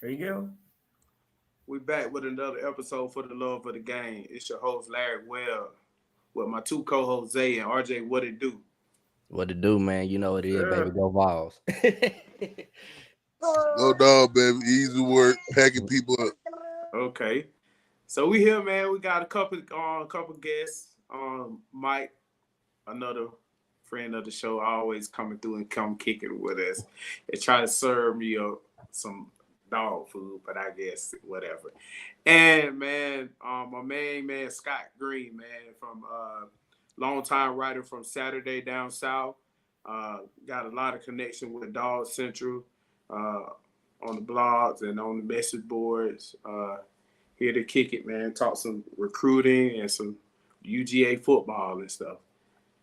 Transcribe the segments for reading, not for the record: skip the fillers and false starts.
There you go. We back with another episode for the love of the game. It's your host Larry Well with my two co-hosts Zay and RJ. What it do? What to do, man? You know what it is, baby. Sure. Go Vols. Go dog, baby. Easy work, packing people up. Okay, so we here, man. We got a couple guests. Mike, another friend of the show, always coming through and come kicking with us and try to serve me some dog food, but I guess whatever. And man, my main man Scott Green, man, from longtime writer from Saturday Down South. Got a lot of connection with Dog Central on the blogs and on the message boards. Here to kick it, man. Talk some recruiting and some UGA football and stuff.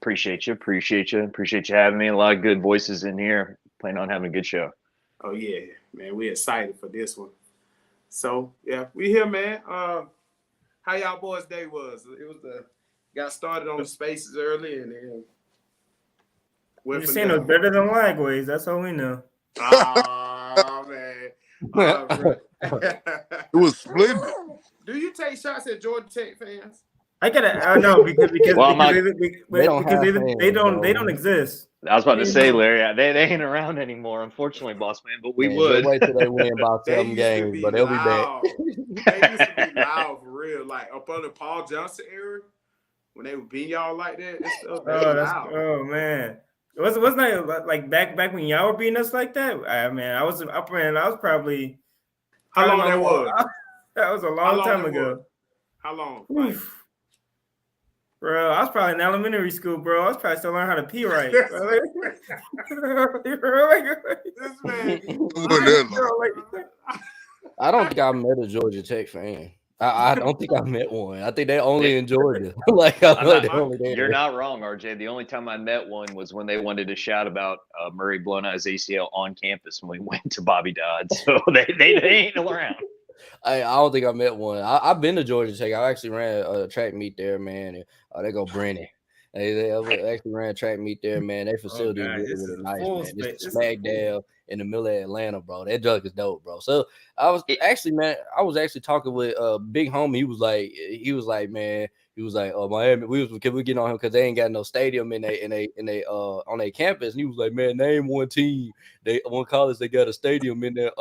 Appreciate you having me. A lot of good voices in here. Plan on having a good show. Oh yeah, man. We excited for this one. So yeah, we here, man. How y'all boys' day was? It was got started on the spaces early and then You're saying it was better than Lagways. That's all we know. Oh man. It was splendid. Do you take shots at Georgia Tech fans? I know because Well, they don't exist. I was about to say, Larry, they ain't around anymore, unfortunately, boss man. But we would. Wait till they win about They 7 used to games, be but they'll loud. be back. They used to be loud for real. Like up under Paul Johnson era, when they would beat y'all like that. And stuff, Oh man. Wasn't that like back when y'all were beating us like that? I was probably How long that was? That was a long time ago. How long? Bro, I was probably in elementary school, bro. I was probably still learning how to pee right. This man. I don't think I met a Georgia Tech fan. I don't think I met one. I think they only in Georgia. You're not wrong, RJ. The only time I met one was when they wanted to shout about Murray blowing out his ACL on campus when we went to Bobby Dodd. So they ain't around. I don't think I met one. I've been to Georgia Tech. I actually ran a track meet there, man. And, they go Brennan. They actually ran a track meet there, man. Their facility is really nice, man. It's smack dab in the middle of Atlanta, bro. That junk is dope, bro. So I was actually talking with big homie. He was like, man, oh, Miami. Can we get on him because they ain't got no stadium in they on their campus. And he was like, man, name one team. One college they got a stadium in there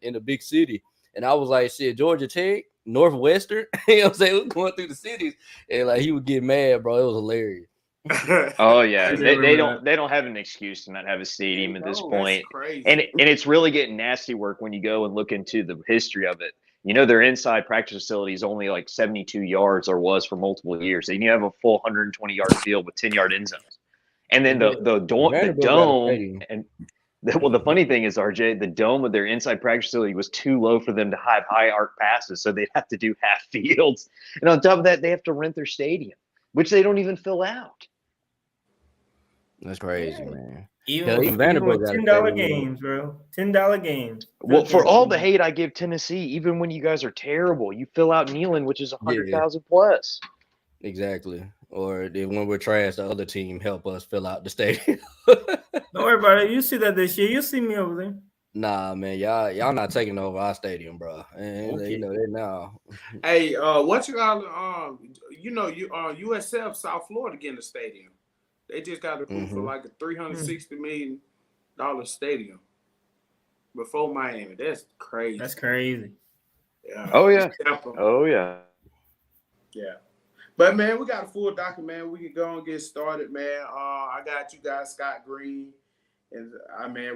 in the big city. And I was like, shit, Georgia Tech, Northwestern. You know what I'm saying? We're going through the cities. And like he would get mad, bro. It was hilarious. Oh yeah. They don't have an excuse to not have a stadium at this point. And it's really getting nasty work when you go and look into the history of it. You know, their inside practice facility is only like 72 yards or was for multiple years. And you have a full 120-yard field with 10-yard end zones. And then the dome and well, the funny thing is, RJ, the dome of their inside practice facility was too low for them to have high arc passes, so they'd have to do half fields. And on top of that, they have to rent their stadium, which they don't even fill out. That's crazy, man. Even Vanderbilt $10 games, bro. $10 games. Well, for all the hate I give Tennessee, even when you guys are terrible, you fill out Neyland, which is 100,000 plus. Exactly. Or when we're trash, the other team help us fill out the stadium. Don't worry about it. You see that this year. You'll see me over there. Nah, man, y'all not taking over our stadium, bro. And Okay. you know that now. Hey, what you got? USF South Florida getting a stadium. They just got approved for like a $360 million stadium before Miami. That's crazy. That's crazy. Yeah. Oh yeah. Oh yeah. Yeah. But man, we got a full document, man. We can go and get started, man. I got you guys, Scott Green, and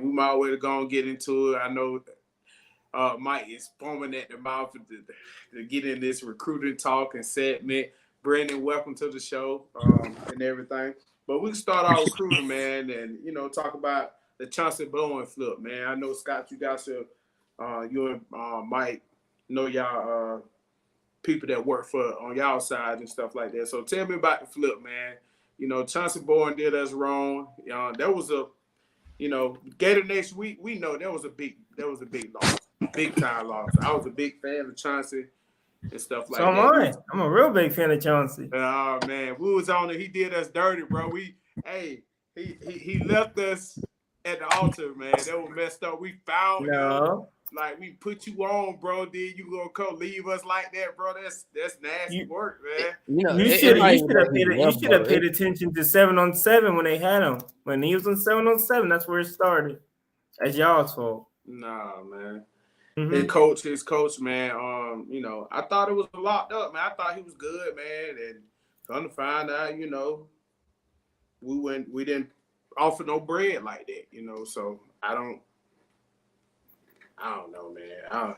we might well go and get into it. I know Mike is foaming at the mouth to get in this recruiting talk and segment. Brandon, welcome to the show and everything. But we can start our recruiting, man, and talk about the Chauncey Bowen flip, man. I know Scott, you got you and Mike know y'all. People that work on y'all side and stuff like that. So tell me about the flip, man. Chauncey Bowen did us wrong. There was Gator Nation. We know that was a big loss, big time loss. I was a big fan of Chauncey and stuff like that. So am I. I'm a real big fan of Chauncey. Oh man, we was on it. He did us dirty, bro. He left us at the altar, man. That was messed up. We found him. like we put you on, bro. Then you gonna come leave us like that, bro? That's nasty work, man. You should have paid attention to 7-on-7 when they had him. When he was on 7-on-7, that's where it started. That's y'all's fault. Nah, man. Mm-hmm. His coach, man. I thought it was locked up, man. I thought he was good, man, and come to find out, we didn't offer no bread like that, So I don't know, man.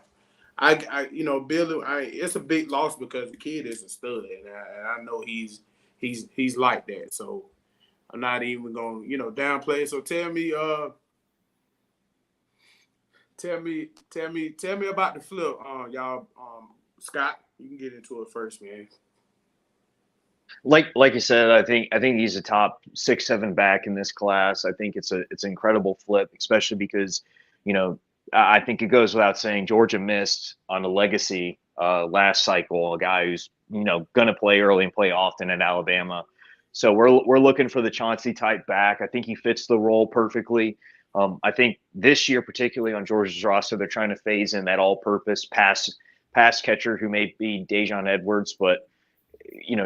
Billy. It's a big loss because the kid is a stud, and I know he's like that. So I'm not even gonna, downplay it. So tell me about the flip, y'all. Scott, you can get into it first, man. Like you said, I think he's a top 6-7 back in this class. I think it's an incredible flip, especially because, I think it goes without saying Georgia missed on a legacy last cycle, a guy who's gonna play early and play often at Alabama. So we're looking for the Chauncey type back. I think he fits the role perfectly. I think this year, particularly on Georgia's roster, they're trying to phase in that all-purpose pass catcher who may be Dajon Edwards, but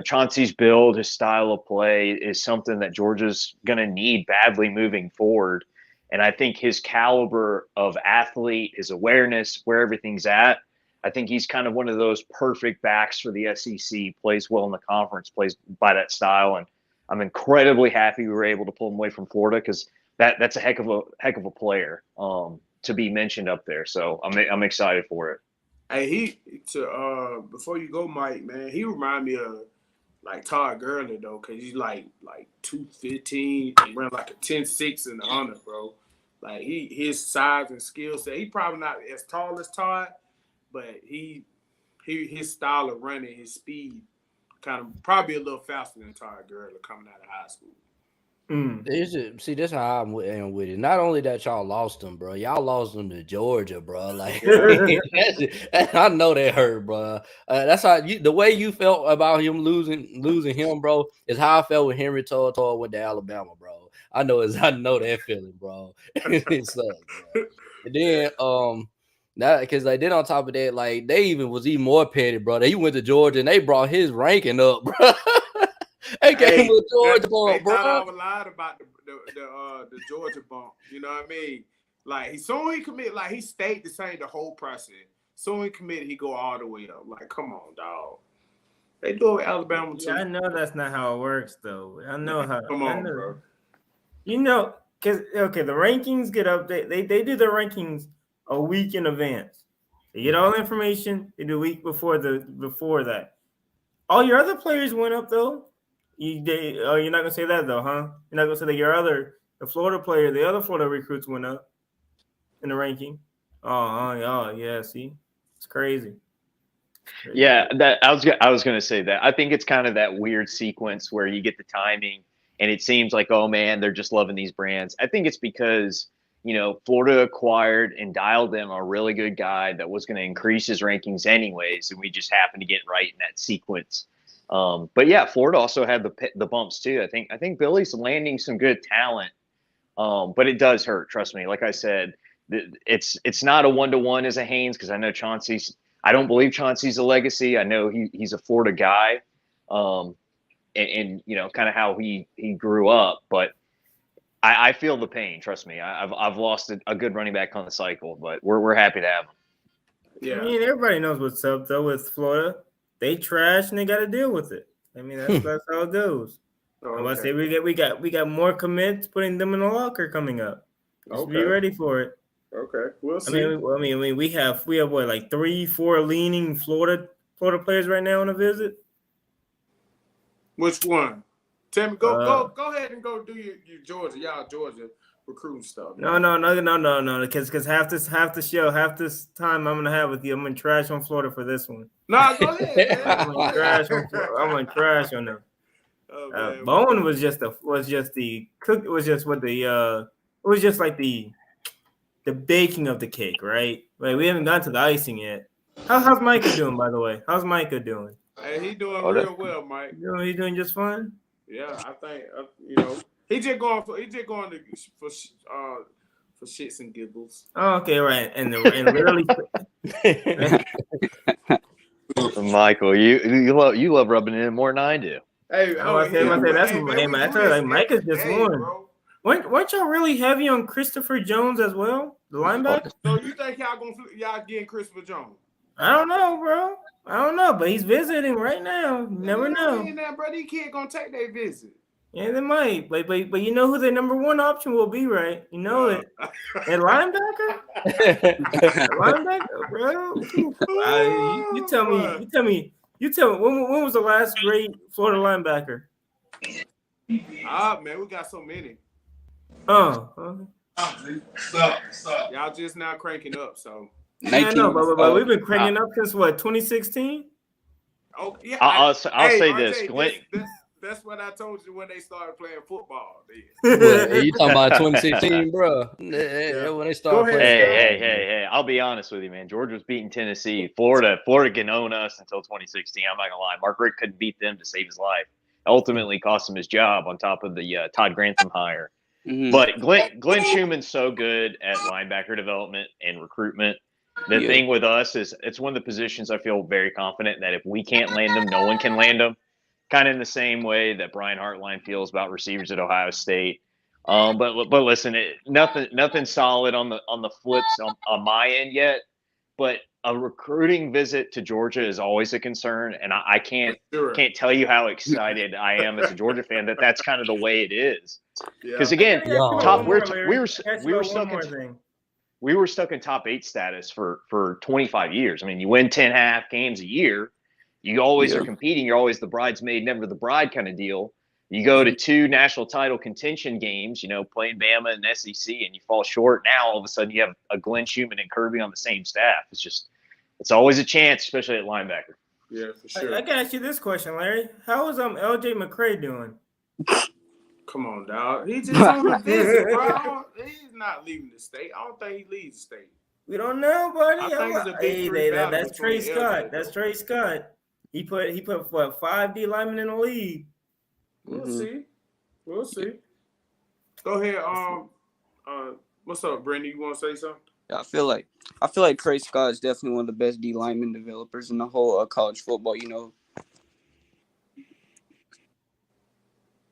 Chauncey's build, his style of play is something that Georgia's going to need badly moving forward. And I think his caliber of athlete, his awareness, where everything's at, I think he's kind of one of those perfect backs for the SEC, plays well in the conference, plays by that style. And I'm incredibly happy we were able to pull him away from Florida because that's a heck of a player to be mentioned up there. So I'm excited for it. Hey, before you go, Mike, man, he remind me of like Todd Gurley though, cause he's like 215, ran like a 10.6 in the 100, bro. Like his size and skill set, he probably not as tall as Todd, but his style of running, his speed, kind of probably a little faster than Todd Gurley coming out of high school. See, that's how I'm with it. Not only that y'all lost him, bro. Y'all lost him to Georgia, bro. Like I know that hurt, bro. That's how the way you felt about him losing him, bro, is how I felt with Henry To'o went to Alabama, bro. I know that feeling, bro. It sucks, bro. And then now because like then on top of that, like they even was even more petty, bro. He went to Georgia and they brought his ranking up, bro. They came with Georgia bump, bro. I was lying about the Georgia bump. You know what I mean? Like soon he committed, like he stayed the same the whole process. Soon he committed, he go all the way up. Like, come on, dog. They do it with Alabama too. Yeah, I know that's not how it works, though. I know how. Come on, bro. Because the rankings get up. They do the rankings a week in advance. They get all the information. They do a week before that. All your other players went up though. You're not gonna say that though, huh? You're not gonna say that the Florida player, the other Florida recruits went up in the ranking. Oh, yeah. See, it's crazy. Yeah, that I was gonna say that. I think it's kind of that weird sequence where you get the timing, and it seems like, oh man, they're just loving these brands. I think it's because Florida acquired and dialed in a really good guy that was going to increase his rankings anyways, and we just happened to get right in that sequence. But yeah, Florida also had the bumps too. I think Billy's landing some good talent, but it does hurt. Trust me. Like I said, it's not a 1-to-1 as a Haynes because I know Chauncey's. I don't believe Chauncey's a legacy. I know he's a Florida guy, and kind of how he grew up. But I feel the pain. Trust me. I've lost a good running back on the cycle, but we're happy to have him. Yeah, I mean everybody knows what's up though with Florida. They trash and they got to deal with it. I mean that's how it goes. Okay. I must say we got more commits putting them in the locker coming up. Just be ready for it. Okay, we'll see. I mean we have what, like 3-4 leaning Florida players right now on a visit. Which one? Tell me, go ahead and go do your Georgia recruiting stuff. No, because half this time I'm gonna have with you, I'm gonna trash on Florida for this one. No, go ahead. I'm gonna trash on them. Bowen was just like the baking of the cake, right? Like we haven't gotten to the icing yet. How's Micah doing, by the way? How's Micah doing? Hey, he doing real well, Mike. He's doing just fine. Yeah, I think he just going for for shits and giggles. Oh, okay, right. And literally. Michael, you love rubbing it in more than I do. Hey, Mike is just one. Weren't y'all really heavy on Christopher Jones as well, the linebacker? So you think y'all getting Christopher Jones? I don't know, bro. I don't know, but he's visiting right now. You never know. That, bro, these kids gonna take their visit. Yeah, they might. But you know who their number one option will be, right? You know it. And linebacker? Linebacker, bro. You tell me. When was the last great Florida linebacker? Man, we got so many. Stop. Y'all just now cranking up, so. Yeah, I know, but we've been cranking up since what, 2016? Oh yeah. I'll say RJ, this, Glenn. That's what I told you when they started playing football. You talking about 2016, bro? When they started playing. Hey! I'll be honest with you, man. Georgia was beating Tennessee. Florida can own us until 2016. I'm not gonna lie. Mark Richt couldn't beat them to save his life. Ultimately, cost him his job on top of the Todd Grantham hire. Mm-hmm. But Glenn Schumann's so good at linebacker development and recruitment. The thing with us is it's one of the positions I feel very confident that if we can't land them, no one can land them. Kind of in the same way that Brian Hartline feels about receivers at Ohio State. But listen, nothing solid on the flips on my end yet. But a recruiting visit to Georgia is always a concern, and I can't tell you how excited I am as a Georgia fan that that's kind of the way it is. Because again, we were stuck in top 8 status for 25 years. I mean, you win 10.5 games a year. You always are competing. You're always the bridesmaid, never the bride kind of deal. You go to 2 national title contention games, playing Bama and SEC, and you fall short. Now, all of a sudden, you have a Glenn Schumann and Kirby on the same staff. It's always a chance, especially at linebacker. Yeah, for sure. I can ask you this question, Larry. How is LJ McCray doing? Come on, dog. He's just on a visit, bro. He's not leaving the state. I don't think he leaves the state. We don't know, buddy. I think it's a big that's Trey Scott. That's Trey Scott. He put what, 5 D linemen in the league. We'll see. Go ahead. What's up, Brandon? You want to say something? Yeah, I feel like Trey Scott is definitely one of the best D lineman developers in the whole college football.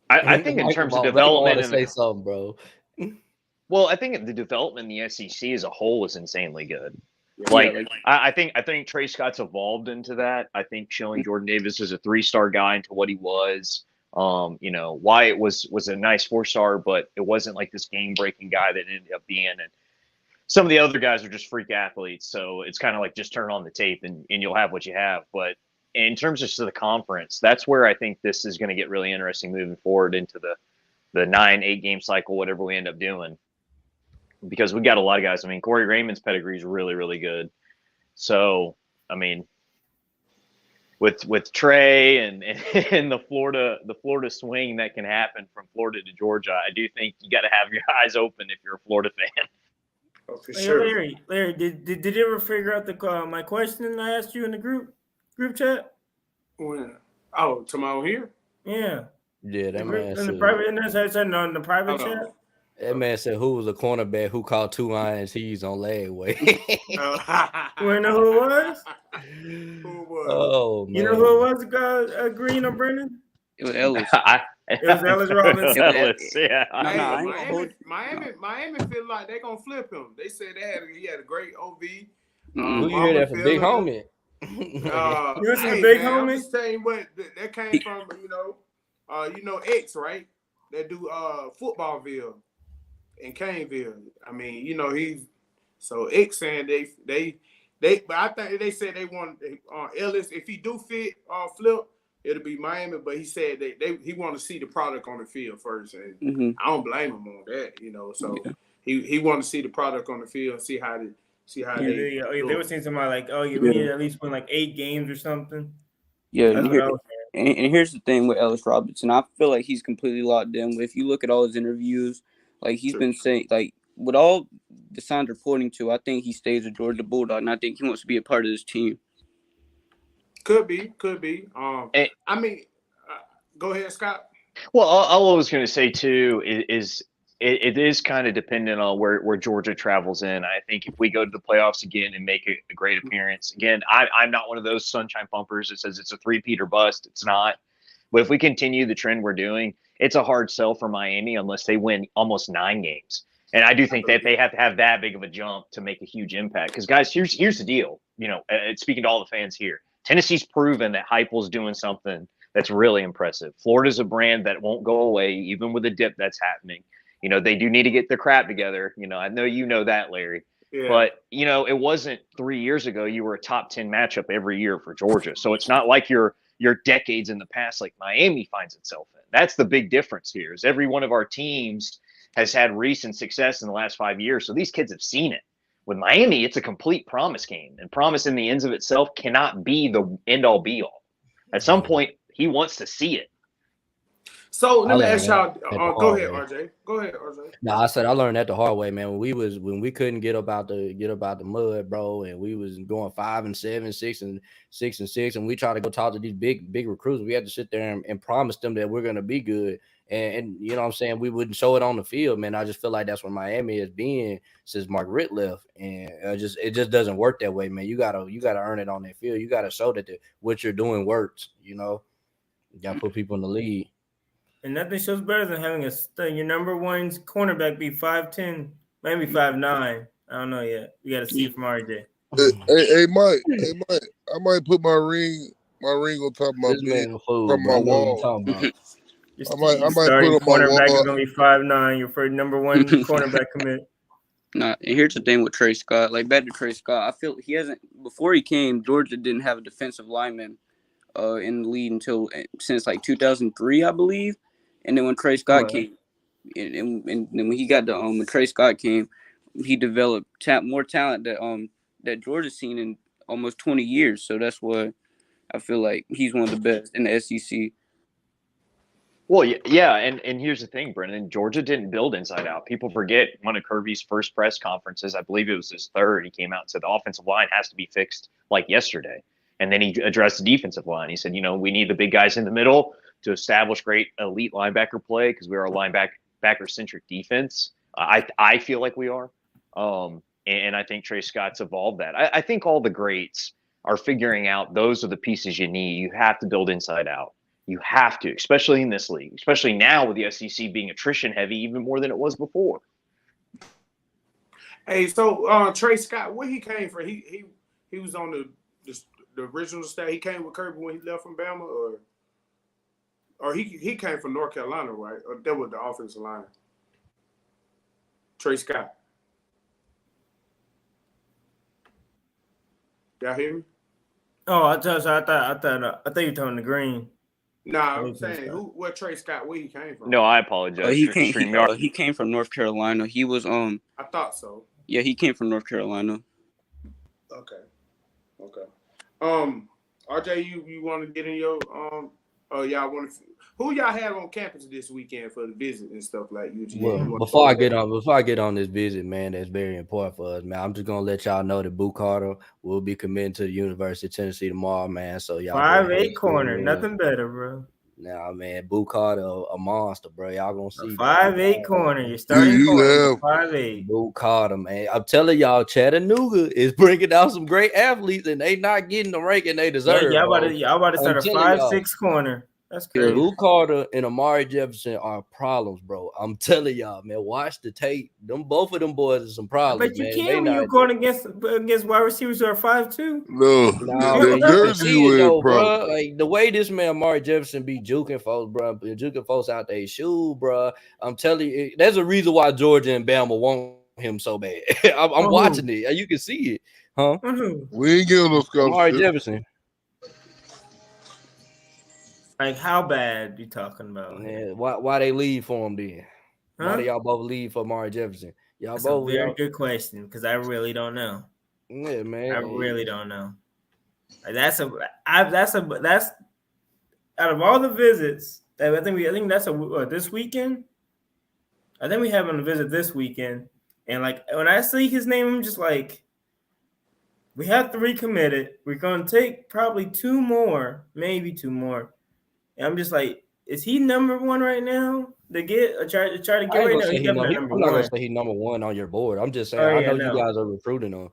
I think in terms of development, say something, bro. Well, I think the development in the SEC as a whole is insanely good. I think Trey Scott's evolved into that. I think showing Jordan Davis as a 3-star guy into what he was. Wyatt was a nice 4-star, but it wasn't like this game-breaking guy that ended up being. And some of the other guys are just freak athletes, so it's kind of like just turn on the tape and you'll have what you have. But in terms of the conference, that's where I think this is going to get really interesting moving forward into the 9-8 game cycle, whatever we end up doing. Because we got a lot of guys. I mean, Corey Raymond's pedigree is really, really good. So, I mean, with Trey and the Florida swing that can happen from Florida to Georgia, I do think you got to have your eyes open if you're a Florida fan. Oh, for sure. Larry, did you ever figure out my question I asked you in the group chat? When? Oh, tomorrow here? Yeah. Yeah, that man in the private chat. That man said, "Who was a cornerback who caught 2 irons? He's on leg way." You know who it was? Who was? Oh man! You know who it was? Green or Brennan? It was Ellis. It was Ellis Robinson. Yeah. Miami feel like they're gonna flip him. They said he had a great OV. Who you hear that from Big Homie? You listen to Big Homie? I'm just saying what that came from. X, right? That do Footballville in Caneville. I mean, he's so X saying they but I think they said they want Ellis. If he do fit flip, it'll be Miami. But he said he want to see the product on the field first, and I don't blame him on that. So he want to see the product on the field and see how they were saying something like, you need at least win like 8 games or something. Yeah, and here's the thing with Ellis Robinson. I feel like he's completely locked in. If you look at all his interviews, like he's been saying, like with all the signs reporting to, I think he stays a Georgia Bulldog, and I think he wants to be a part of this team. Could be. I mean, go ahead, Scott. Well, all I was going to say too is it is kind of dependent on where Georgia travels in. I think if we go to the playoffs again and make a great appearance, again, I'm not one of those sunshine pumpers that says it's a three-peat or bust. It's not. But if we continue the trend we're doing, it's a hard sell for Miami unless they win almost 9 games. And I do think that they have to have that big of a jump to make a huge impact. Because, guys, here's the deal. Speaking to all the fans here, Tennessee's proven that Heupel's doing something that's really impressive. Florida's a brand that won't go away, even with the dip that's happening. They do need to get their crap together. I know you know that, Larry. Yeah. But, it wasn't 3 years ago you were a top 10 matchup every year for Georgia. So it's not like you're decades in the past like Miami finds itself in. That's the big difference here is every one of our teams has had recent success in the last 5 years. So these kids have seen it. With Miami, it's a complete promise game. And promise in the ends of itself cannot be the end-all be-all. At some point, he wants to see it. So let me ask y'all. Go ahead, RJ. No, I said I learned that the hard way, man. When we couldn't get up out the mud, bro, and we was going 5-7, 6-6, and we tried to go talk to these big recruits. We had to sit there and promise them that we're gonna be good. And you know what I'm saying, we wouldn't show it on the field, man. I just feel like that's where Miami has been since Mark Richt left, and it just doesn't work that way, man. You gotta earn it on that field. You gotta show that what you're doing works. You gotta put people in the lead. And nothing shows better than having your number one cornerback be 5'10", maybe 5'9". I don't know yet. We got to see it from RJ. Hey, Mike. I might put my ring on top of my bed from my wall. I might put on my cornerback wall. is gonna be 5'9". Your first number one cornerback commit. Nah, and here's the thing with Trey Scott. Like back to Trey Scott, I feel he hasn't. Before he came, Georgia didn't have a defensive lineman in the lead since like 2003, I believe. And then when Trey Scott came, and when he got when Trey Scott came, he developed more talent that Georgia's seen in almost 20 years. So that's why I feel like he's one of the best in the SEC. Well, yeah, and here's the thing, Brendan. Georgia didn't build inside out. People forget one of Kirby's first press conferences, I believe it was his third, he came out and said the offensive line has to be fixed like yesterday. And then he addressed the defensive line. He said, we need the big guys in the middle to establish great elite linebacker play because we are a linebacker-centric defense. I feel like we are. And I think Trey Scott's evolved that. I think all the greats are figuring out those are the pieces you need. You have to build inside out. You have to, especially in this league, especially now with the SEC being attrition heavy even more than it was before. Hey, so Trey Scott, where he came from? He was on the original staff. He came with Kirby when he left from Bama, or he came from North Carolina, right? Or that was the offensive line. Trey Scott. Y'all hear me? Oh, I thought you were talking to Green. Nah, I'm saying where Trey Scott, where he came from. No, I apologize. He came from North Carolina. He was I thought so. Yeah, he came from North Carolina. Okay. RJ, you want to get in your y'all want to who y'all have on campus this weekend for the visit and stuff like UGA? Well, before I get on this visit, man, that's very important for us, man. I'm just gonna let y'all know that Boo Carter will be committing to the University of Tennessee tomorrow, man. So y'all 5'8" corner, nothing better, bro. Nah, man, Boo Carter a monster, bro. Y'all gonna see 5'8" corner. You're starting corner 5'8". Boo Carter, man. I'm telling y'all, Chattanooga is bringing out some great athletes, and they not getting the ranking they deserve. Y'all about to start a 5'6" corner. That's crazy. Boo Carter and Amari Jefferson are problems, bro. I'm telling y'all, man. Watch the tape. Both of them boys are some problems. But you can't when you're going against wide receivers who are 5'2". No, bro. Like the way this man Amari Jefferson be juking folks, bro, juking folks out their shoe, bro. I'm telling you, there's a reason why Georgia and Bama want him so bad. I'm watching it. You can see it, huh? We ain't giving no scholarship. Amari Jefferson. Like how bad you talking about? Yeah, why they leave for him then? Huh? Why do y'all both leave for Amari Jefferson? That's a very good question because I really don't know. Yeah, man. I really don't know. Like that's out of all the visits that I think that's this weekend. I think we have him to visit this weekend, and like when I see his name, I'm just like, we have 3 committed. We're gonna take probably 2 more, maybe 2 more. And I'm just like, Is he number one right now? To get try to get right now. He's definitely number one. I'm not gonna say he's number one on your board. I'm just saying I know you guys are recruiting him.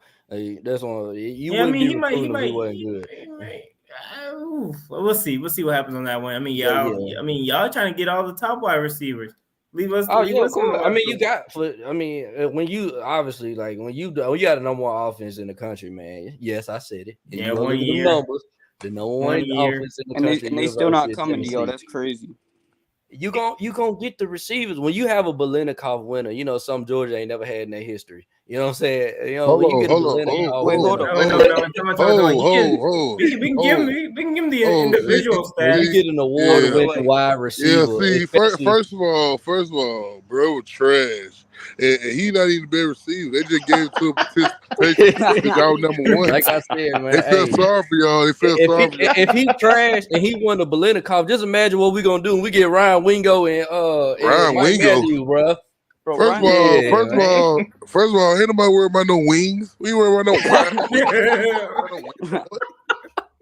That's one. You wouldn't be recruiting him if he wasn't good. We'll see. We'll see what happens on that one. I mean, y'all trying to get all the top wide receivers. Leave us. Oh, yeah, cool. I mean, you got. I mean, when you obviously like when you got the number one offense in the country, man. Yes, I said it. Yeah, 1 year. The number one offense in the country, and they still not coming to y'all. That's crazy. You gonna get the receivers when you have a Biletnikoff winner. You know, some Georgia ain't never had in their history. You know what I'm saying? You know, hold on. We can give him the individual stats. You get an award winning wide receiver. Yeah, see, first of all, bro, trash. And he not even been received. They just gave it to him because y'all number one. Like I said, man, they felt sorry for y'all. If he trash and he won the Biletnikoff, just imagine what we gonna do when we get Ryan Wingo and Mike Matthews, bro. First of all, ain't nobody worried about no wings. We ain't worried about no wings.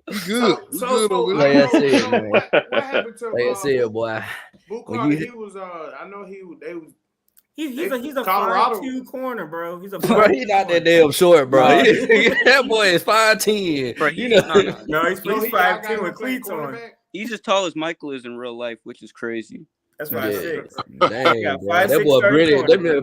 We good. Like I said, man. What happened to? Like I said, boy. Bookhart, he was. I know they was. He's a 5'2" corner, bro. He's not that damn short, bro. That boy is 5'10". Bro, he's 5'10" with cleats on. He's as tall as Michael is in real life, which is crazy. That's 5'6". Dang, bro. That boy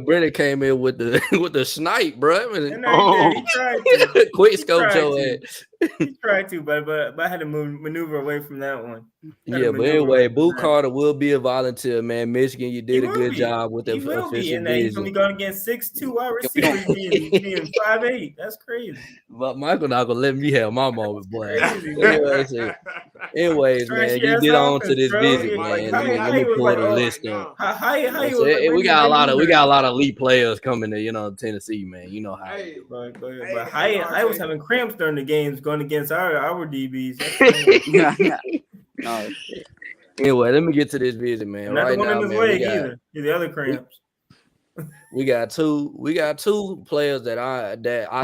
Brennan came in with the snipe, bro. He tried to. Quick scope your ass. He tried to, but I had to maneuver away from that one. Yeah, but anyway, Boo Carter will be a volunteer, man. Michigan, you did a good job with the official vision. He's only going against 6'2" wide receivers being 5'8". That's crazy. But Michael not gonna let me have my moment, boy. Anyways, man, you get on to this visit, man. Let me pull the list up. We got a lot of elite players coming to Tennessee, man. You know how. But I was having cramps during the games going against our DBs. No. Anyway, let me get to this visit, man. Not right the one now, in his leg either. The other cramps. We got two players that I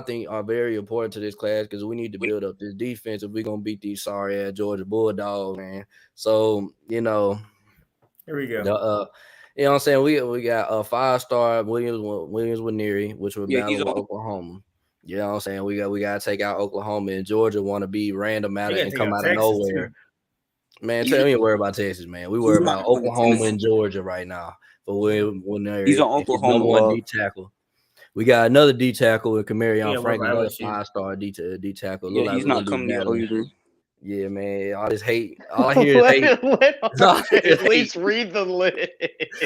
think are very important to this class because we need to build up this defense if we're gonna beat these sorry ass Georgia Bulldogs, man. So here we go. You know what I'm saying? We got a 5-star Williams Nwaneri, which will battle with Oklahoma. You know what I'm saying? We got to take out Oklahoma, and Georgia want to be random out and come out of nowhere. Too. Man, tell me, worry about Texas, man. We worry about Oklahoma and Georgia right now. But when he's on Oklahoma one D tackle, we got another D tackle with Camarion Franklin, another 5-star D tackle. Yeah, he's not coming to either. Yeah, man. All this hate. All I hear is hate. At least read the list.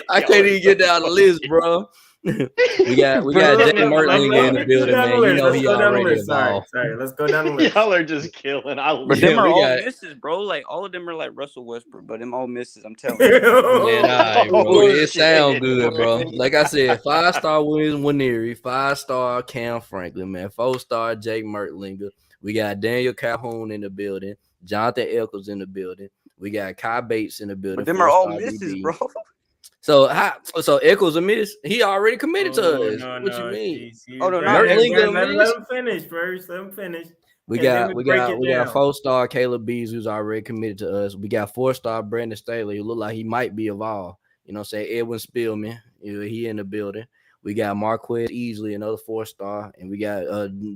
I can't even get down the list, bro. we got Jay Mertling in the building, man. You know he already involved. Sorry, let's go down the list. Y'all are just killing. But them are all misses, bro. Like all of them are like Russell Westbrook, but them all misses. I'm telling you. Man, bro. It sounds good, bro. Like I said, 5-star Williams Nwaneri, 5-star Cam Franklin, man. 4-star Jake Mertlinger. We got Daniel Calhoun in the building. Jonathan Eccles in the building. We got Kai Bates in the building. But them are all misses, bro. So Eccles a miss. He already committed to us. What you mean? Let him finish first. Let him finish. We got 4-star Caleb Bees, who's already committed to us. We got 4-star Brandon Staley, who look like he might be evolved. You know what I'm saying? Edwin Spillman, he in the building. We got Marquez Easley, another 4-star, and we got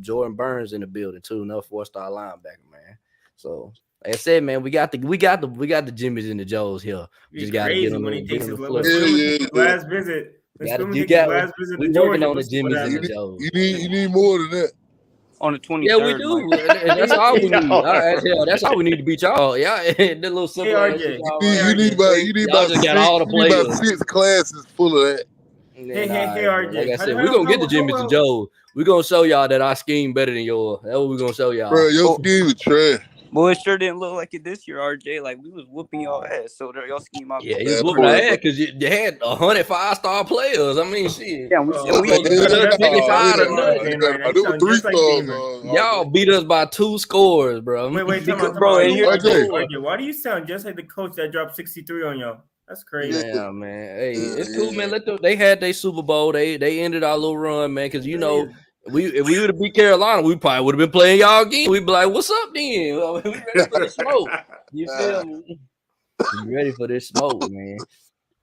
Jordan Burns in the building too, another 4-star linebacker, man. So like I said, man, we got the Jimmys and the Joes here. We just got to get them when he takes his last visit. We working on the Jimmys and the Joes. You need more than that. On the 23rd. Yeah, we do. That's all we need. That's all we need to beat y'all. Yeah, that little simple. You need about 6 classes full of that. Hey, RJ. Like I said, we're gonna get the Jimmys and Joes. We're gonna show y'all that our scheme better than yours. That's what we're gonna show y'all. Bro, your scheme is trash. Boy, it sure didn't look like it this year, RJ. Like we was whooping y'all ass, so y'all scheme out. Yeah, you was whooping our ass because you had 100 5-star players. I mean, shit. Yeah, y'all beat us by 2 scores, bro. Wait, bro. RJ, why do you sound just like the coach that dropped 63 on y'all? That's crazy. Yeah, man. Hey, it's cool, man. They had their Super Bowl. They ended our little run, man, because if we would have beat Carolina, we probably would have been playing y'all again. We'd be like, "What's up, then?" We ready for the smoke. You feel me? You ready for this smoke, man?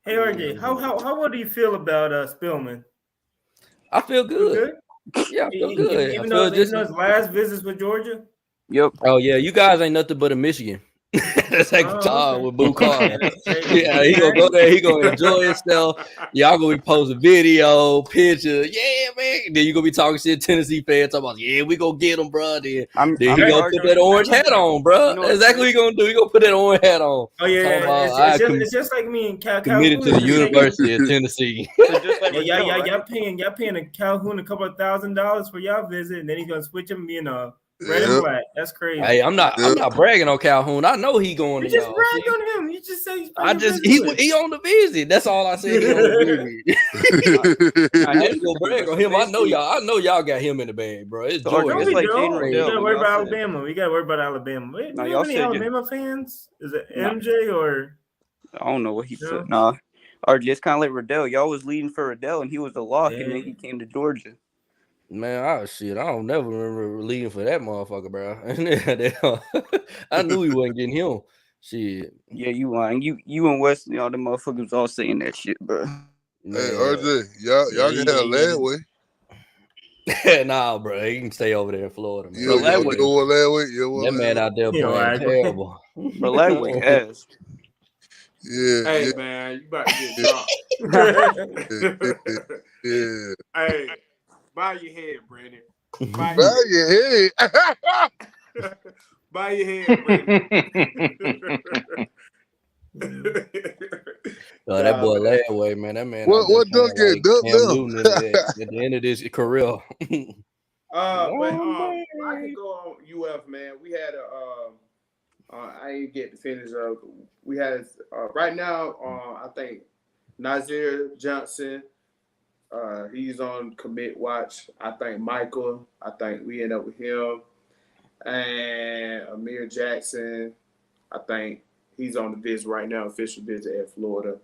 Hey RJ, how what do you feel about Spillman? I feel good. Yeah, I feel good. Even though his last visits with Georgia. Yep. Oh yeah, you guys ain't nothing but a Michigan. That's like time with Boo Carter. Yeah, he gonna go there. He gonna enjoy himself. Y'all gonna be posting video, picture. Yeah, man. Then you gonna be talking shit Tennessee fans talking about, yeah, we gonna get him, bro. Then he gonna put that orange hat on, bro. You know exactly what he gonna do. He gonna put that orange hat on. Oh yeah, it's just like me and Calhoun. Committed to the University of Tennessee. Y'all paying a Calhoun a couple of $1,000 for y'all visit, and then he's gonna switch him being a red and black. That's crazy. Hey, I'm not bragging on Calhoun. I know he going to y'all. You just bragged on him. You just say he on the visit. That's all I said. He on the visit. I ain't gonna brag on him. I know y'all got him in the bag, bro. It's Georgia. We gotta worry about Alabama. We gotta worry about Alabama. Do you have any Alabama fans? Is it MJ or I don't know what he said. Nah. Or just kind of like Riddell. Y'all was leading for Riddell and he was a lock and then he came to Georgia. Man, I don't never remember leading for that motherfucker, bro. I knew he wasn't getting him. Shit. Yeah, you lying. You and Wesley, all the motherfuckers all saying that shit, bro. Hey, RJ, y'all can have Ladway. Nah, bro, he can stay over there in Florida. Man. Bro, that man out there playing terrible. Bro, Ladway ass. Yeah. Hey, man, you about to get dropped. Yeah. Hey. Bow your head, Brandon. Bow your head. Bow your head, Brandon. That boy Ladway, man. That man. What Duck at? Duck at the end of this career. But I can go on UF, man. We had I didn't get to finish. We had right now. I think Nazir Johnson. He's on commit watch. I think Michael. I think we end up with him. And Amir Jackson. I think he's on the visit right now, official visit at Florida.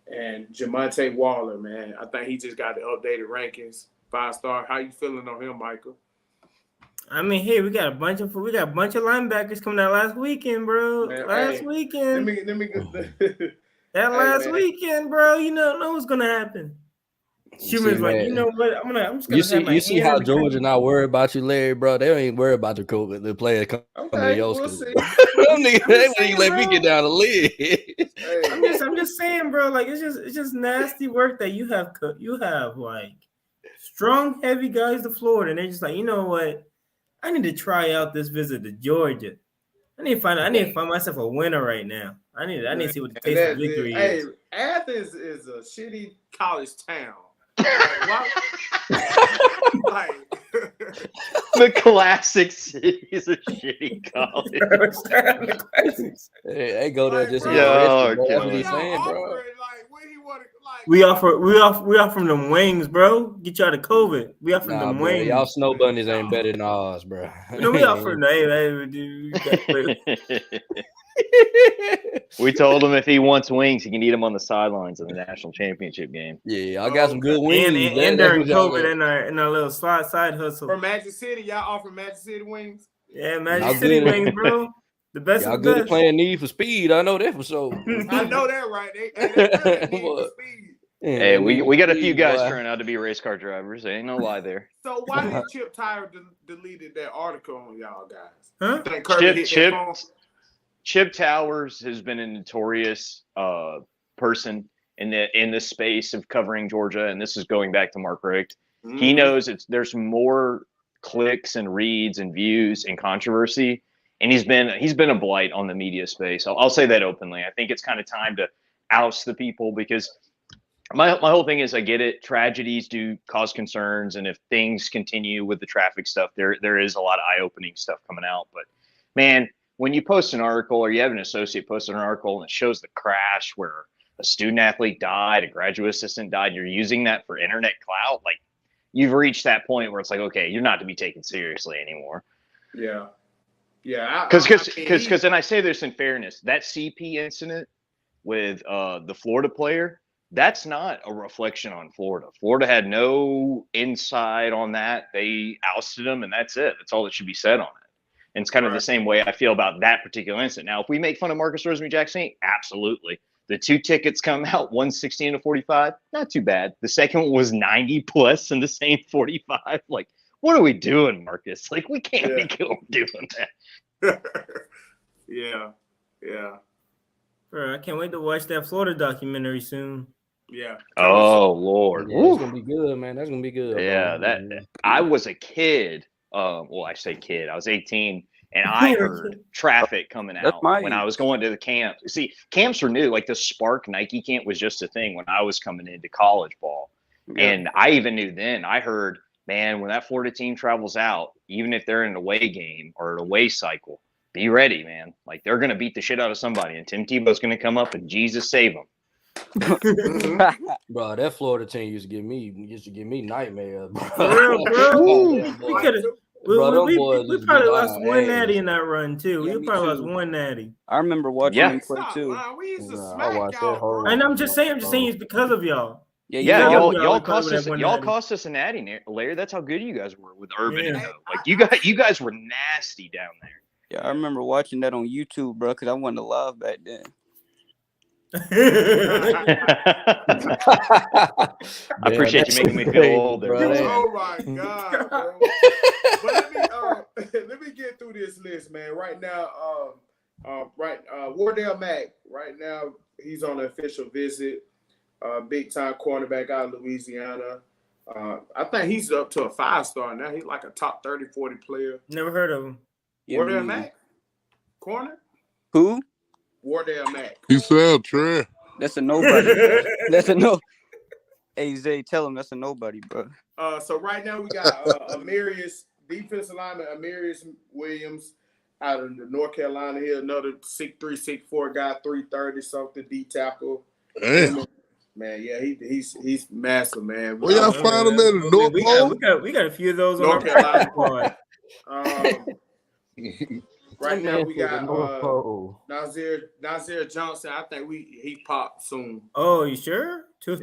And Jamonte Waller, man. I think he just got the updated rankings. 5-star. How you feeling on him, Michael? I mean, hey, we got a bunch of linebackers coming out last weekend, bro. Man, weekend. Let me go. That last weekend, bro. You know what's gonna happen. Schuman's like, you know what? I'm just gonna. You see how Georgia not worried about you, Larry, bro? They don't even worry about the COVID. The players come to your school. They wouldn't let me get down the lid. Hey. I'm just saying, bro. Like it's just nasty work that you have like strong, heavy guys to Florida, and they're just like, you know what? I need to try out this visit to Georgia. I need to find myself a winner right now. I need to see what the taste of victory is. Hey, Athens is a shitty college town. The classic city is a shitty college. They go there just bro. We offer them wings, bro. Get you out of COVID. We offer them wings. Y'all snow bunnies ain't better than ours, bro. We offer We told him if he wants wings, he can eat them on the sidelines of the national championship game. Yeah, I got some good wings. And during COVID in our little side hustle. For Magic City, y'all offer Magic City wings? Yeah, Magic City wings, bro. The best y'all of the good best. At playing Need for Speed. I know that for sure. I know that, right? They Need for Speed. Hey, we got a few guys turning out to be race car drivers. There ain't no lie there. So why did Chip Tyler deleted that article on y'all guys? Huh? Chip Towers has been a notorious person in the space of covering Georgia, and this is going back to Mark Richt. Mm-hmm. He knows there's more clicks and reads and views and controversy, and he's been a blight on the media space. I'll say that openly. I think it's kind of time to oust the people because my whole thing is I get it. Tragedies do cause concerns, and if things continue with the traffic stuff, there is a lot of eye-opening stuff coming out. But man, when you post an article or you have an associate post an article and it shows the crash where a student athlete died, a graduate assistant died, you're using that for internet clout, like you've reached that point where it's like, okay, you're not to be taken seriously anymore. Yeah. Yeah. Because and I say this in fairness, that CP incident with the Florida player, that's not a reflection on Florida. Florida had no insight on that. They ousted him, and that's it. That's all that should be said on it. And it's kind of the same way I feel about that particular incident. Now, if we make fun of Marcus Rosemy-Jacksaint, absolutely. The 2 tickets come out, one 16-45, not too bad. The second one was 90 plus in the same 45. Like, what are we doing, Marcus? Like, we can't be doing that. Yeah. Bro, I can't wait to watch that Florida documentary soon. Yeah. Oh Lord, yeah, it's gonna be good, man. That's gonna be good. Yeah, I was a kid. Well, I say kid. I was 18, and I heard traffic coming out when I was going to the camp. See, camps were new. Like the Spark Nike camp was just a thing when I was coming into college ball, and I even knew then. I heard, man, when that Florida team travels out, even if they're in an away game or an away cycle, be ready, man. Like they're gonna beat the shit out of somebody, and Tim Tebow's gonna come up and Jesus save them. Bro, that Florida team used to give me nightmares, bro. We probably lost one natty in that run too. We probably lost one natty. I remember watching them play too. We used to smack y'all. And I'm just saying it's because of y'all. Y'all cost us a natty, Larry. That's how good you guys were with Urban. Yeah. Like you guys were nasty down there. Yeah, I remember watching that on YouTube, bro, because I wasn't alive back then. I appreciate you making me feel old there. Oh my God, bro. But let me get through this list, man. Right now, Wardell Mack, right now, he's on an official visit. Big time cornerback out of Louisiana. I think he's up to a 5-star now. He's like a top 30, 40 player. Never heard of him. Wardell Mack? Corner? Who? Wardell Mack. He sound trash. That's a nobody. That's a no. Hey Zay, tell him that's a nobody, bro. So right now we got Amarius, defensive lineman Amarius Williams out of North Carolina. Here, another 6'3", 6'4" guy, 330 something, D tackle. Damn. Man, yeah, he's massive, man. Where y'all find him at? North Pole? We got a few of those North on Carolina. Right now we got Nazir Johnson. I think he popped soon. Oh, you sure? To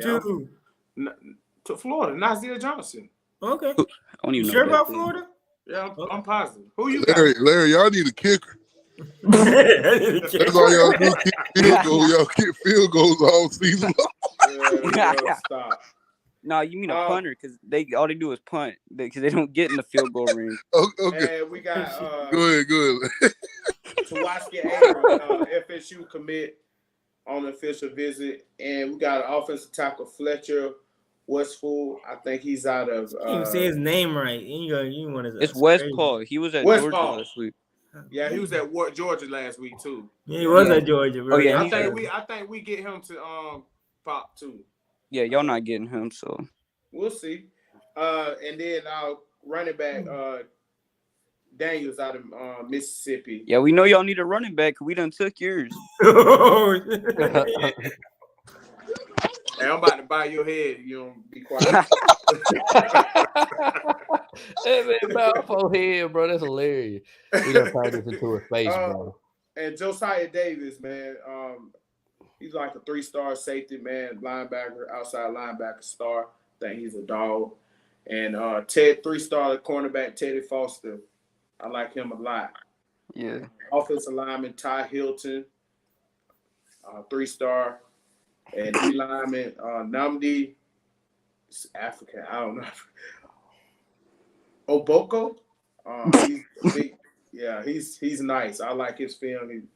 Florida, Nazir Johnson. Okay. I don't even you sure about Florida? Yeah, I'm positive. Who you got? Larry, y'all need a kicker. That's all y'all do. Kick field goals. Y'all kick field goals all season long. Stop. No, you mean a punter because all they do is punt because they don't get in the field goal range. Okay. And we got good. Tawaski Abrams, FSU commit on the official visit, and we got offensive tackle Fletcher Westphal. I think he's out of. You can say his name right. You want to? It's Westphal. He was at Georgia last week. Yeah, he was at Georgia last week too. Yeah, he was at Georgia, bro. Oh yeah, I think we get him to pop too. Yeah, y'all not getting him, so we'll see. And then our running back Daniels out of Mississippi. Yeah, we know y'all need a running back. We done took yours. Hey, I'm about to buy your head. You don't be quiet. Hey, man, about head, bro. That's hilarious. We gonna turn this into a face, bro. And Josiah Davis, man. He's like a 3-star safety, man, linebacker, outside linebacker star. I think he's a dog. And 3-star cornerback Teddy Foster. I like him a lot. Yeah. Offensive lineman Ty Hilton, 3-star. And D lineman Namdi, African, I don't know. Oboko. He's nice. I like his film.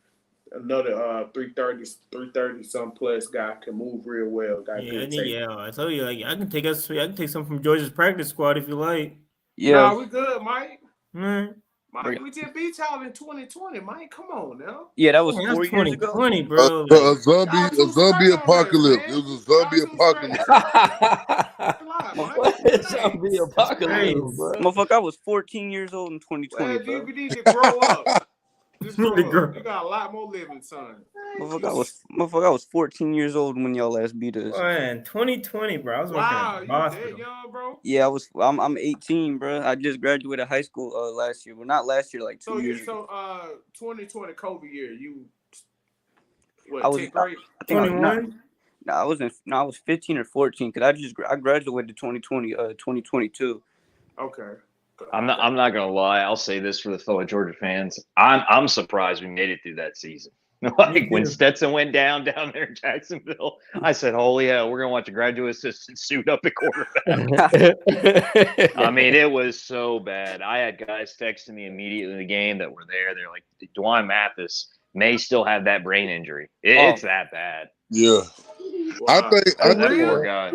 Another 330 some plus guy, can move real well. I told you, I can take some from Georgia's practice squad if you like. Yeah, nah, we good, Mike. Mike, we just beat y'all in 2020, Mike. Come on now. Yeah, that was 4 years ago. 2020, bro. A zombie apocalypse. It was a zombie apocalypse. Zombie apocalypse, bro. Motherfucker, I was 14 years old in 2020. Well, you need to grow up. You got a lot more living, son. Motherfucker, I was 14 years old when y'all last beat us. Man, 2020, bro. I was working at Boston. You that young, bro? Yeah, I'm 18, bro. I just graduated high school last year. Well, not last year, like 2 years ago. So 2020 COVID year, you I was 21. I was 15 or 14 because I graduated 2020, 2022. Okay. I'm not gonna lie. I'll say this for the fellow Georgia fans. I'm surprised we made it through that season. Like when Stetson went down there in Jacksonville, I said, "Holy hell, we're gonna watch a graduate assistant suit up at quarterback." I mean, it was so bad. I had guys texting me immediately in the game that were there. They're like, Dwan Mathis may still have that brain injury. It's that bad. Yeah, wow. I that poor guy.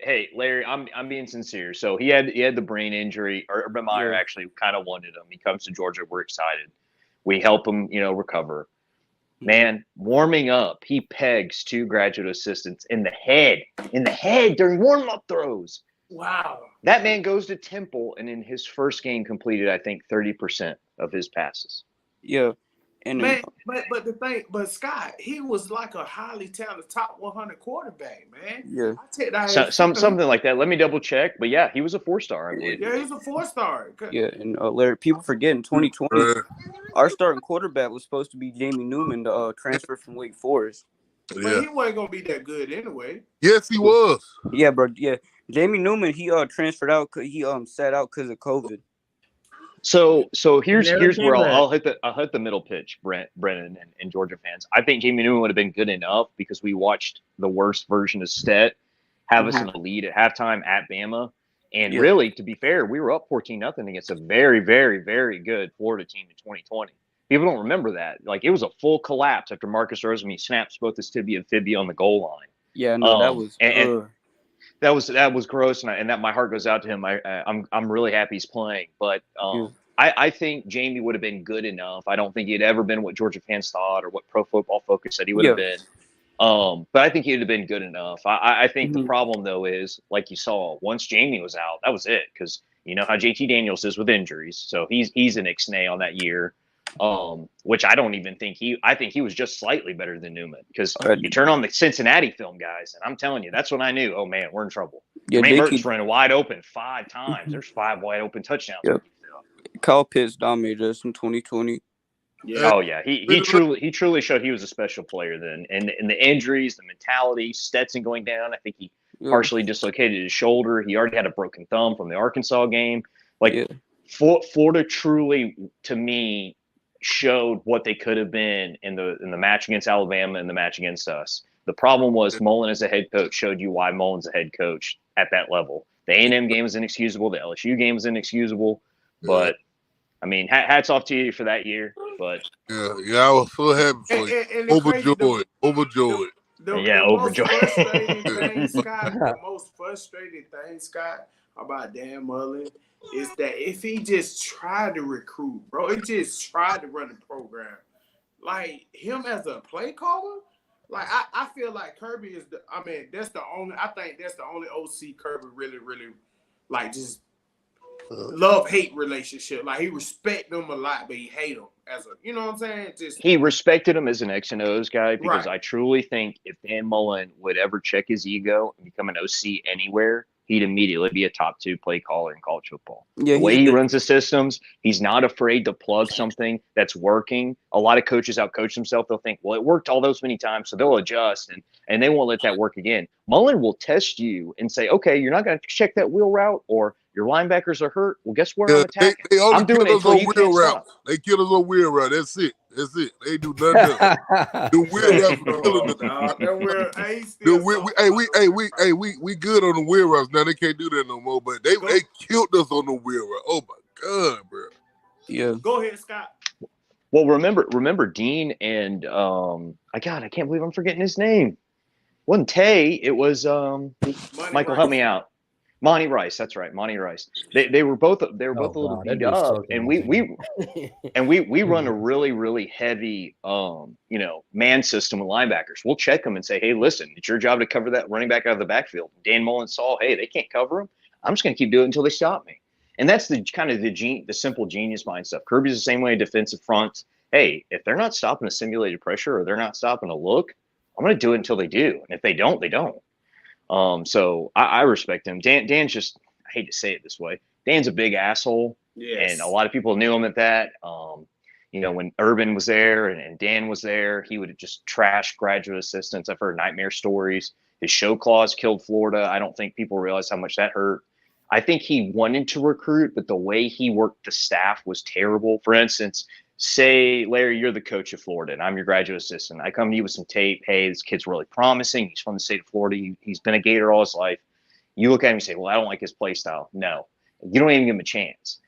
Hey, Larry, I'm being sincere. So he had the brain injury. Urban Meyer actually kind of wanted him. He comes to Georgia. We're excited. We help him, recover. Man, warming up, he pegs 2 graduate assistants in the head during warm-up throws. Wow. That man goes to Temple, and in his first game completed, I think, 30% of his passes. Yeah. And man, but Scott, he was like a highly talented top 100 quarterback, man. Yeah. I take that something like that. Let me double check. But yeah, he was a 4-star, I believe. Yeah, he was a 4-star. Yeah, and Larry, people forget in 2020, our starting quarterback was supposed to be Jamie Newman, the transfer from Wake Forest. But he wasn't gonna be that good anyway. Yes, he was. Yeah, bro. Yeah, Jamie Newman, he transferred out. He sat out because of COVID. So here's where I'll hit the middle pitch, Brennan and Georgia fans. I think Jamie Newman would have been good enough because we watched the worst version of Stet have us in the lead at halftime at Bama. And really, to be fair, we were up 14-0 against a very, very, very good Florida team in 2020. People don't remember that. Like, it was a full collapse after Marcus Rosemy snaps both his tibia and fibia on the goal line. Yeah, no, that was that was gross, and that my heart goes out to him. I'm really happy he's playing, but I think Jamie would have been good enough. I don't think he'd ever been what Georgia fans thought or what Pro Football Focus said he would have been. But I think he'd have been good enough. I think the problem though is, like you saw, once Jamie was out, that was it. Because you know how JT Daniels is with injuries, so he's an ixnay on that year. Which I don't even think I think he was just slightly better than Newman, because you turn on the Cincinnati film, guys, and I'm telling you, that's when I knew, oh man, we're in trouble. Yeah, Mertens running wide open 5 times. There's 5 wide open touchdowns. Yep. Kyle Pitts dominated us in 2020. Yeah. Oh yeah, he truly showed he was a special player then, and the injuries, the mentality, Stetson going down. I think he partially dislocated his shoulder. He already had a broken thumb from the Arkansas game. Like Florida truly, to me, showed what they could have been in the match against Alabama and the match against us. The problem was Mullen as a head coach showed you why Mullen's a head coach at that level. The A&M game is inexcusable. The LSU game is inexcusable. But I mean, hats off to you for that year. But yeah, I was so happy for you. Overjoyed. Overjoyed. The most frustrating thing, Scott, about Dan Mullen is that if he just tried to recruit, bro, he just tried to run the program, like him as a play caller, like I feel like Kirby is that's the only OC Kirby really like just love-hate relationship. Like he respect them a lot, but he hate them as a, you know what I'm saying? Just he respected him as an X and O's guy, because I truly think if Dan Mullen would ever check his ego and become an OC anywhere, he'd immediately be a top 2 play caller in college football. Yeah, the way he runs the systems, he's not afraid to plug something that's working. A lot of coaches outcoach themselves. They'll think, well, it worked all those many times, so they'll adjust, and they won't let that work again. Mullen will test you and say, okay, you're not going to check that wheel route, or your linebackers are hurt. Well, guess where I'm attacking? They only I'm doing it until you can't stop. They kill us on wheel route. That's it. They do nothing else. The wheel route. We good on the wheel routes now. They can't do that no more. But they killed us on the wheel route. Oh my God, bro. Yeah. Go ahead, Scott. Well, remember Dean and I can't believe I'm forgetting his name. It wasn't Tay. It was Michael. Help me out. Monty Rice, that's right, Monty Rice. They were both a little beat up, and we run a really, really heavy man system with linebackers. We'll check them and say, hey, listen, it's your job to cover that running back out of the backfield. Dan Mullen saw, hey, they can't cover him. I'm just going to keep doing it until they stop me. And that's the kind of the simple genius mind stuff. Kirby's the same way, defensive fronts. Hey, if they're not stopping the simulated pressure or they're not stopping a look, I'm going to do it until they do. And if they don't, they don't. So I respect him. Dan's just, I hate to say it this way, Dan's a big asshole. Yes. And a lot of people knew him at that. When Urban was there and Dan was there, he would just trash graduate assistants. I've heard nightmare stories. His show clause killed Florida. I don't think people realize how much that hurt. I think he wanted to recruit, but the way he worked the staff was terrible. For instance, say, Larry, you're the coach of Florida, and I'm your graduate assistant. I come to you with some tape. Hey, this kid's really promising. He's from the state of Florida. He's been a Gator all his life. You look at him and say, well, I don't like his play style. No, you don't even give him a chance.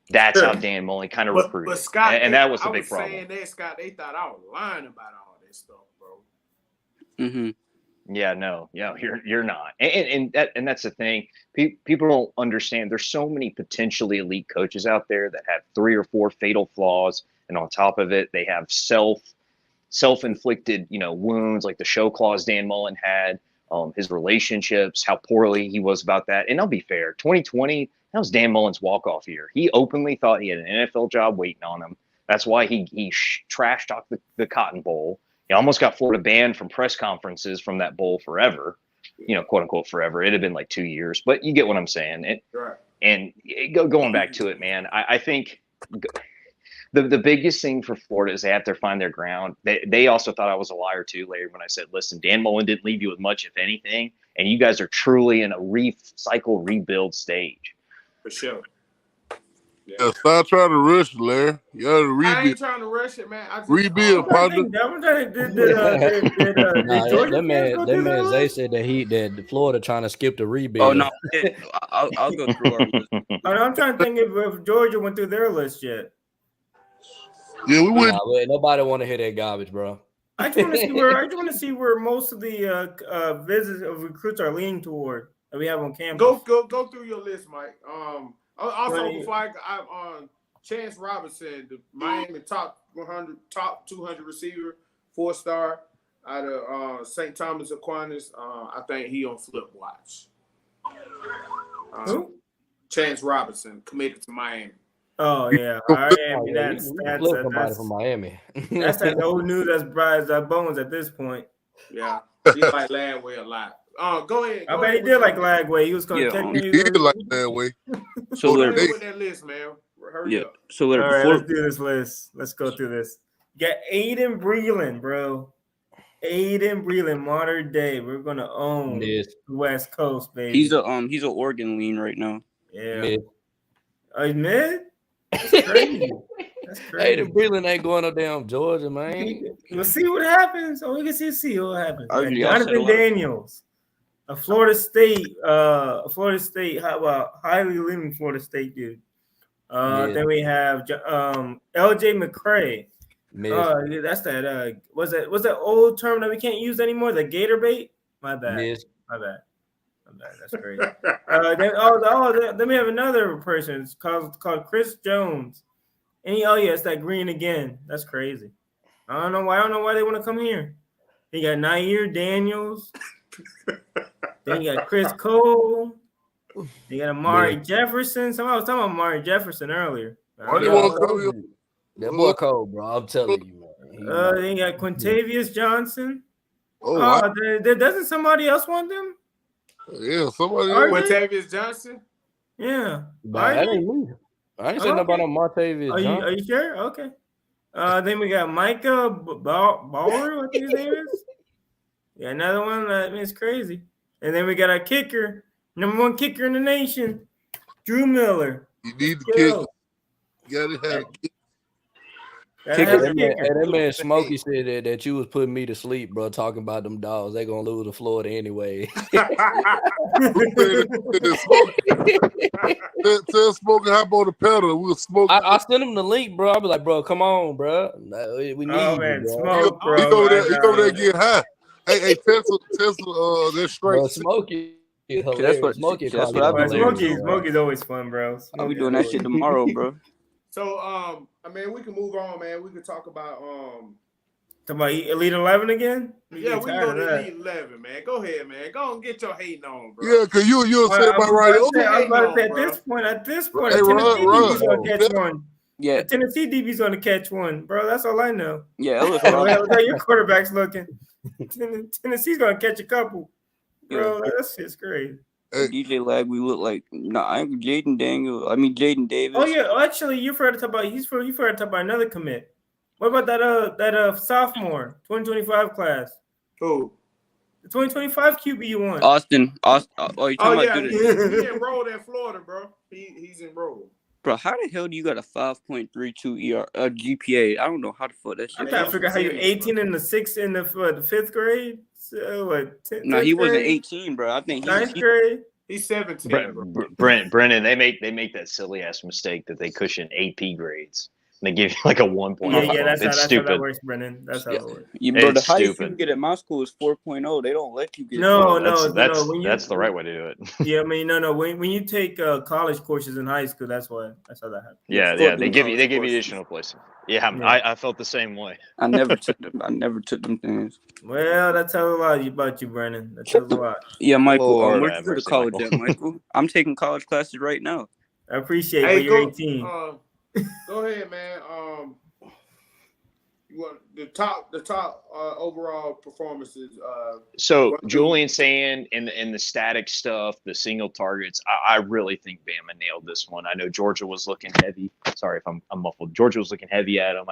That's how Dan Mullen kind of recruited. But Scott, and that was the big problem. Saying that, Scott, they thought I was lying about all this stuff, bro. Mm-hmm. Yeah, no, you're not, and that's the thing. People don't understand. There's so many potentially elite coaches out there that have 3 or 4 fatal flaws, and on top of it, they have self-inflicted, wounds like the show clause Dan Mullen had, his relationships, how poorly he was about that. And I'll be fair, 2020, that was Dan Mullen's walk-off year. He openly thought he had an NFL job waiting on him. That's why he trash talked the Cotton Bowl. He almost got Florida banned from press conferences from that bowl forever, quote unquote forever. It had been like 2 years, but you get what I'm saying. Right. And going back to it, man, I think the biggest thing for Florida is they have to find their ground. They also thought I was a liar too, Larry, when I said, listen, Dan Mullen didn't leave you with much, if anything, and you guys are truly in a recycle, rebuild stage. For sure. Yeah, stop trying to rush, Larry. You gotta rebuild. I ain't trying to rush it, man. I just rebuild, partner. That man Zay said that Florida trying to skip the rebuild. Oh no, I'll go through our list. I'm trying to think if Georgia went through their list yet. Yeah, we went. Nobody want to hear that garbage, bro. I just want to see where most of the visits of recruits are leaning toward that we have on campus. Go through your list, Mike. Also, before I'm Chance Robinson, the Miami top 200 receiver, 4-star out of St. Thomas Aquinas. I think he on flip watch. Who? Chance Robinson committed to Miami. Oh yeah, Miami. That's somebody from Miami. That's that old news that's bright as bones at this point. Yeah, he like Lagway a lot. Go ahead. I bet he did like Lagway. He was going to take me. He did like Lagway. So with that list, man. Hurry up. So all right, let's do this list. Let's go through this. You got Aiden Breland, bro. Aiden Breland, modern day. We're gonna own the West Coast, baby. He's a Oregon lean right now. Yeah. Mid. Mid? That's crazy. That's crazy. Aiden Breland ain't going no damn Georgia, man. We'll see what happens. We can see what happens. Jonathan Daniels, a Florida State, highly leaning Florida State dude. Then we have LJ McCray. That's that. Was that old term that we can't use anymore? The Gator bait. My bad. My bad. That's great. Then we have another person. It's called Chris Jones. And it's that green again. That's crazy. I don't know why they want to come here. They got Nair Daniels. Then you got Chris Cole. You got Amari Jefferson. Somebody was talking about Amari Jefferson earlier. That boy Cole, bro. I'm telling you, man. Then you got Quintavious Johnson. Doesn't somebody else want them? Yeah, somebody else. Quintavious Johnson? Yeah. That ain't me. I ain't saying nothing about Martavious Johnson. Are you sure? Okay. Then we got Micah Bauer, I think his name is. Yeah, another one. It's crazy. And then we got our kicker, number 1 kicker in the nation, Drew Miller. You need the kicker. You gotta have a kicker. That man Smokey said that you was putting me to sleep, bro, talking about them dogs. They gonna lose to Florida anyway. Tell Smokey hop on the pedal. We'll smoke. I sent him the link, bro. I be like, bro, come on, bro. We need you, bro. Smoke, bro. He go there get high. Hey, Tesla, that's straight. Bro, Smokey. Smokey's always fun, bro. I'll be doing that shit tomorrow, bro. So, we can move on, man. We can talk about Elite 11 again. Yeah, we can go to Elite 11, man. Go ahead, man. Go and get your hating on, bro. Yeah, because you'll say about right. I was about to say at this point, Tennessee DB's gonna catch one. Yeah, Tennessee DB's gonna catch one, bro. That's all I know. Yeah, how your quarterback's looking. Tennessee's gonna catch a couple, bro. That's just crazy. DJ Lag, we look like Jaden Davis. Oh yeah, actually, you forgot to talk about. You forgot to talk about another commit. What about that sophomore 2025 class? Who? The 2025 QB you want. Austin. Oh, you talking about he enrolled at Florida, bro. He's enrolled. Bro, how the hell do you got a 5.32 GPA? I don't know how the fuck that shit. I'm trying to figure out how you 18 in the 6th in the 5th grade. So what? 10th, no, he wasn't grade? 18, bro. I think 9th grade. He's 17. Brennan, they make that silly ass mistake that they cushion AP grades. They give you like a 1 point. Yeah, that's stupid. How that works, Brennan. That's how it works. Bro, the highest you can get at my school is 4.0. They don't let you get. That's the right way to do it. Yeah, I mean, no. When you take college courses in high school, that's how that happens. Yeah. They give you additional places. Yeah, I felt the same way. I never took them things. Well, that tells a lot about you, Brennan. That tells a lot. Yeah, Michael. Where'd you go to college at, Michael? I'm taking college classes right now. I appreciate it. You're 18. Go ahead, man. You want the top overall performances. So Julian saying in the static stuff, the single targets, I really think Bama nailed this one. I know Georgia was looking heavy. Sorry if I'm muffled. Georgia was looking heavy at him.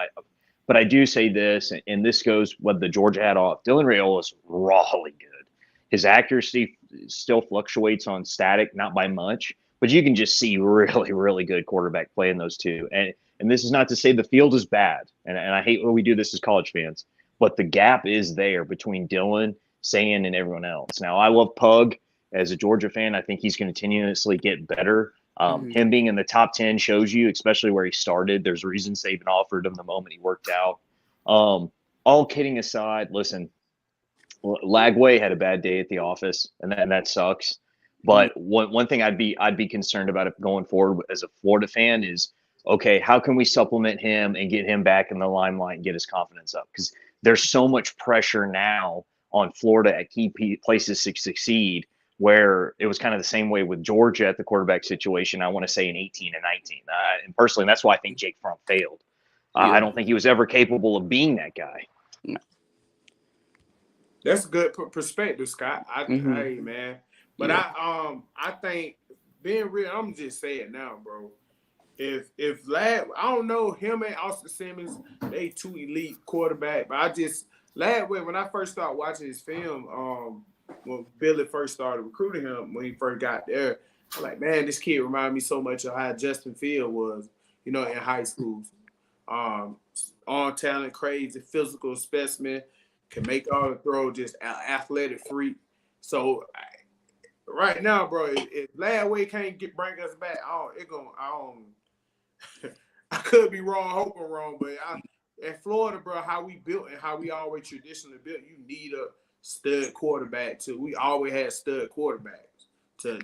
But I do say this, and this goes what the Georgia hat off. Dylan Raiola is rawly good. His accuracy still fluctuates on static, not by much. But you can just see really, really good quarterback play in those two. And this is not to say the field is bad. And I hate when we do this as college fans. But the gap is there between Dylan, Sayin, and everyone else. Now, I love Pug. As a Georgia fan, I think he's going to continuously get better. Him being in the top 10 shows you, especially where he started, there's reasons they even offered him the moment he worked out. All kidding aside, listen, Lagway had a bad day at the office, and that sucks. But one thing I'd be concerned about if going forward as a Florida fan is, okay, how can we supplement him and get him back in the limelight and get his confidence up? Because there's so much pressure now on Florida at key places to succeed, where it was kind of the same way with Georgia at the quarterback situation, I want to say in 18 and 19. And personally, that's why I think Jake Fromm failed. I don't think he was ever capable of being that guy. No. That's a good perspective, Scott. Hey, man. But I think being real, I'm just saying now, bro. If Lad, I don't know, him and Austin Simmons, they two elite quarterback. But I just Ladway, when I first started watching his film, when Billy first started recruiting him when he first got there, I'm like, man, this kid reminded me so much of how Justin Field was, in high school. On talent, crazy, physical specimen, can make all the throw, just athletic freak. So right now, bro, if Ladway can't bring us back, I could be wrong, hope I'm wrong, but at Florida, bro, how we built and how we always traditionally built, you need a stud quarterback too. We always had stud quarterbacks to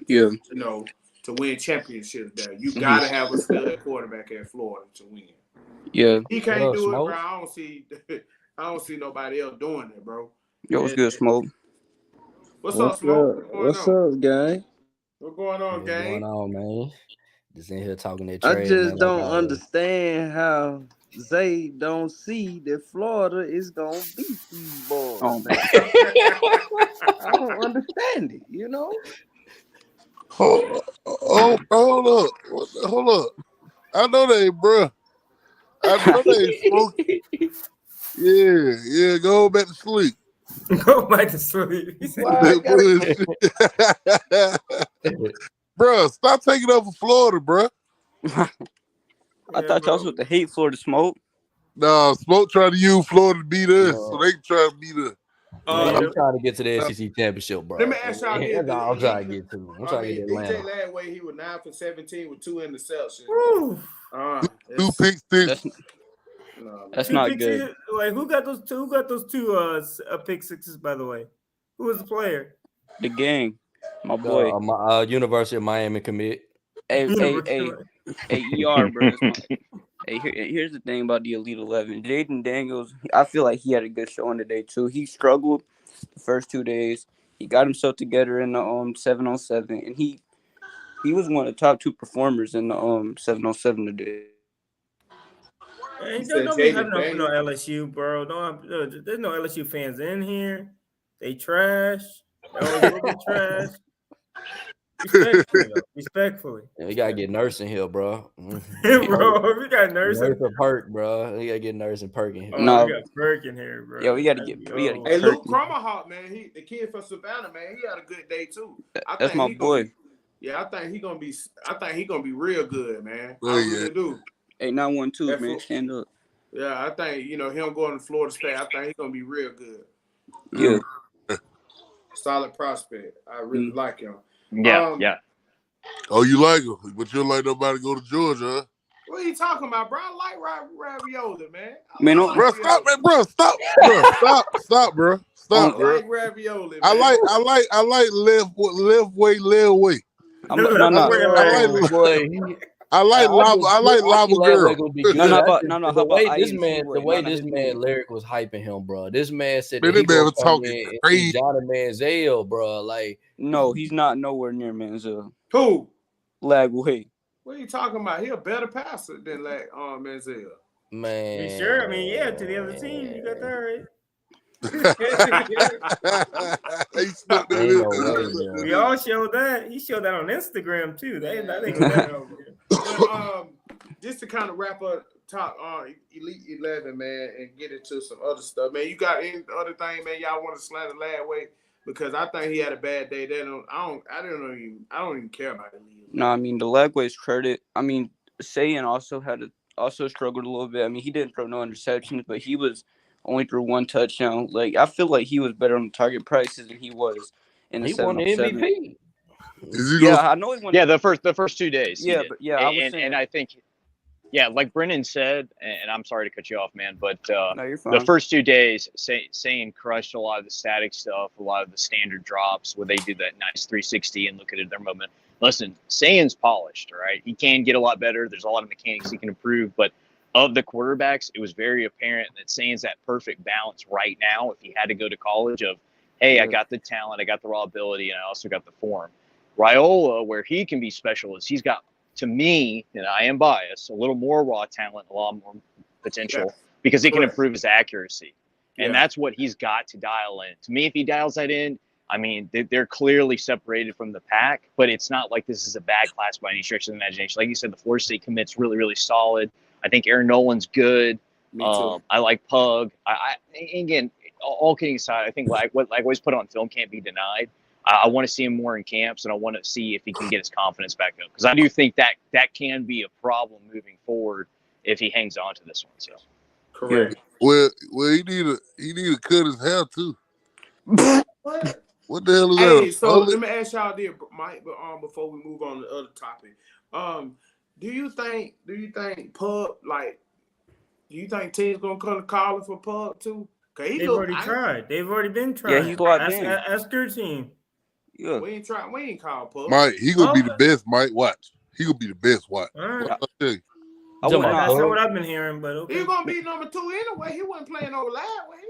win championships there. You gotta have a stud quarterback at Florida to win. Yeah, he can't do it, bro. I don't see nobody else doing it, bro. Yo, what's good, Smoke? What's up, Smoke? What's up, gang? What's going on, gang? What's going on, man? Just in here talking that trash. I just don't understand how Zay don't see that Florida is gonna beat these boys. Oh, man. I don't understand it, Hold up. I know they, bro. I know they smoking. Yeah, go back to sleep. Go back to sleep. Bro, stop taking over Florida, bro. I thought y'all was supposed to hate Florida, Smoke. Nah, Smoke trying to use Florida to beat us, so they can try to beat us. I'm trying to get to the SEC championship, bro. Let me ask y'all this. That's all I'm trying to get to. I'm trying to get Atlanta. DJ Ladway, he was 9 for 17 with 2 interceptions. 2 pick six. That's not good. Like, who got those two? Who got those two pick sixes? By the way, who was the player? The gang, my boy. My University of Miami commit. Hey, ER, bro. Here's the thing about the Elite 11. Jaden Daniels, I feel like he had a good showing today too. He struggled the first 2 days. He got himself together in the 7-on-7, and he was one of the top 2 performers in the 7-on-7 today. Don't be having no LSU, bro. There's no LSU fans in here. They trash. They always look trash. Respectfully. Yeah, we gotta get Nurse in here, bro. Bro, we got Nurse and Perk, bro. We gotta get Nurse and Perk in here. No, we got Perk in here, bro. Yeah, we gotta get. Hey, Luke Cromahawk, man, the kid from Savannah, man, he had a good day too. That's my boy. I think he gonna be real good, man. Oh, I really do. 8912, man, stand up. Yeah, I think him going to Florida State. I think he's gonna be real good. Yeah, solid prospect. I really like him. Yeah. Oh, you like him, but you don't like nobody to go to Georgia, huh? What are you talking about, bro? I like ravioli, man. Bro, stop, man, bro. Stop, bro. Stop, bro. I like ravioli. Man. I like live way. I like lava girl. The way this man Lyric was hyping him, bro. This man said that he was talking crazy. Johnny Manziel, bro. Like, no, he's not nowhere near Manziel. Who? Lagway. What are you talking about? He a better passer than Manziel. Man, you sure? I mean, yeah. To the other team, you got that right. We all showed that. He showed that on Instagram too. Just to kind of wrap up top Elite 11, man, and get into some other stuff, man. You got any other thing, man? Y'all want to slander Lagway because I think he had a bad day. I don't even care about it. No, I mean the Lagway's credit. I mean, Sayan also struggled a little bit. I mean, he didn't throw no interceptions, but he was only threw one touchdown. Like, I feel like he was better on the target prices than he was in the 7-on-7. He won the MVP. I know he won. Yeah, the first 2 days. Yeah, but and I think, yeah, like Brennan said, and I'm sorry to cut you off, man, but no, you're fine. The first 2 days, Sayan crushed a lot of the static stuff, a lot of the standard drops where they do that nice 360 and look at their moment. Listen, Sayan's polished, all right? He can get a lot better. There's a lot of mechanics he can improve, but of the quarterbacks, it was very apparent that Sayan's that perfect balance right now. If he had to go to college of, hey, I got the talent, I got the raw ability, and I also got the form. Raiola, where he can be special, is he's got, to me, and I am biased, a little more raw talent, a lot more potential, because he can improve his accuracy. And that's what he's got to dial in. To me, if he dials that in, I mean, they're clearly separated from the pack, but it's not like this is a bad class by any stretch of the imagination. Like you said, the Florida State commit's really, really solid. I think Aaron Nolan's good. Me too. I like Pug. Again, all kidding aside, I think what Lagway's put on film can't be denied. I want to see him more in camps, and I want to see if he can get his confidence back up, because I do think that can be a problem moving forward if he hangs on to this one. So, correct. Well, he need to cut his hair too. What the hell is that? Hey, so let me ask y'all this, Mike, before we move on to the other topic. Do you think Pug, like, do you think teams gonna come calling for Pug too? They've already tried. They've already been trying. Yeah, he's locked in. Ask your team. Yeah. We ain't called Pug. Mike, he gonna be the best. Mike, watch. He gonna be the best. Watch. All right. I'll tell you. That's not what I've been hearing, but okay. He's gonna be number 2 anyway. He wasn't playing over Lagway.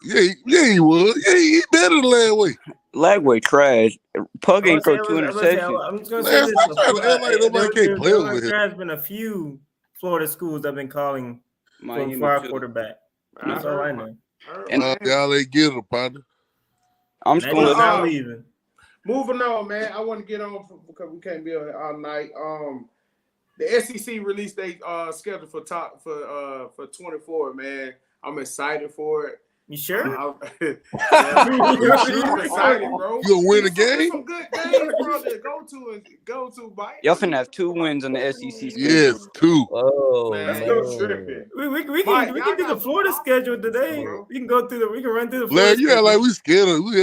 Yeah, he was. Yeah, he better than Lagway. Lagway trash. Pug ain't throw 2 interceptions. I'm just gonna say this. Nobody can't play with him. There's been a few Florida schools that have been calling for our quarterback. That's all I know. Y'all ain't get him, partner. I'm just gonna leaving. Moving on, man. I want to get on because we can't be on here all night. The SEC released their schedule for 24, man. I'm excited for it. You sure? I'm excited, bro. You gonna win a game? Some good games, bro, to go to, Mike. Y'all finna have 2 wins in the SEC schedule. Yes, 2. Oh, man. Let's go tripping. We can do the Florida schedule today. We can run through the Florida Larry, you act like we scared of we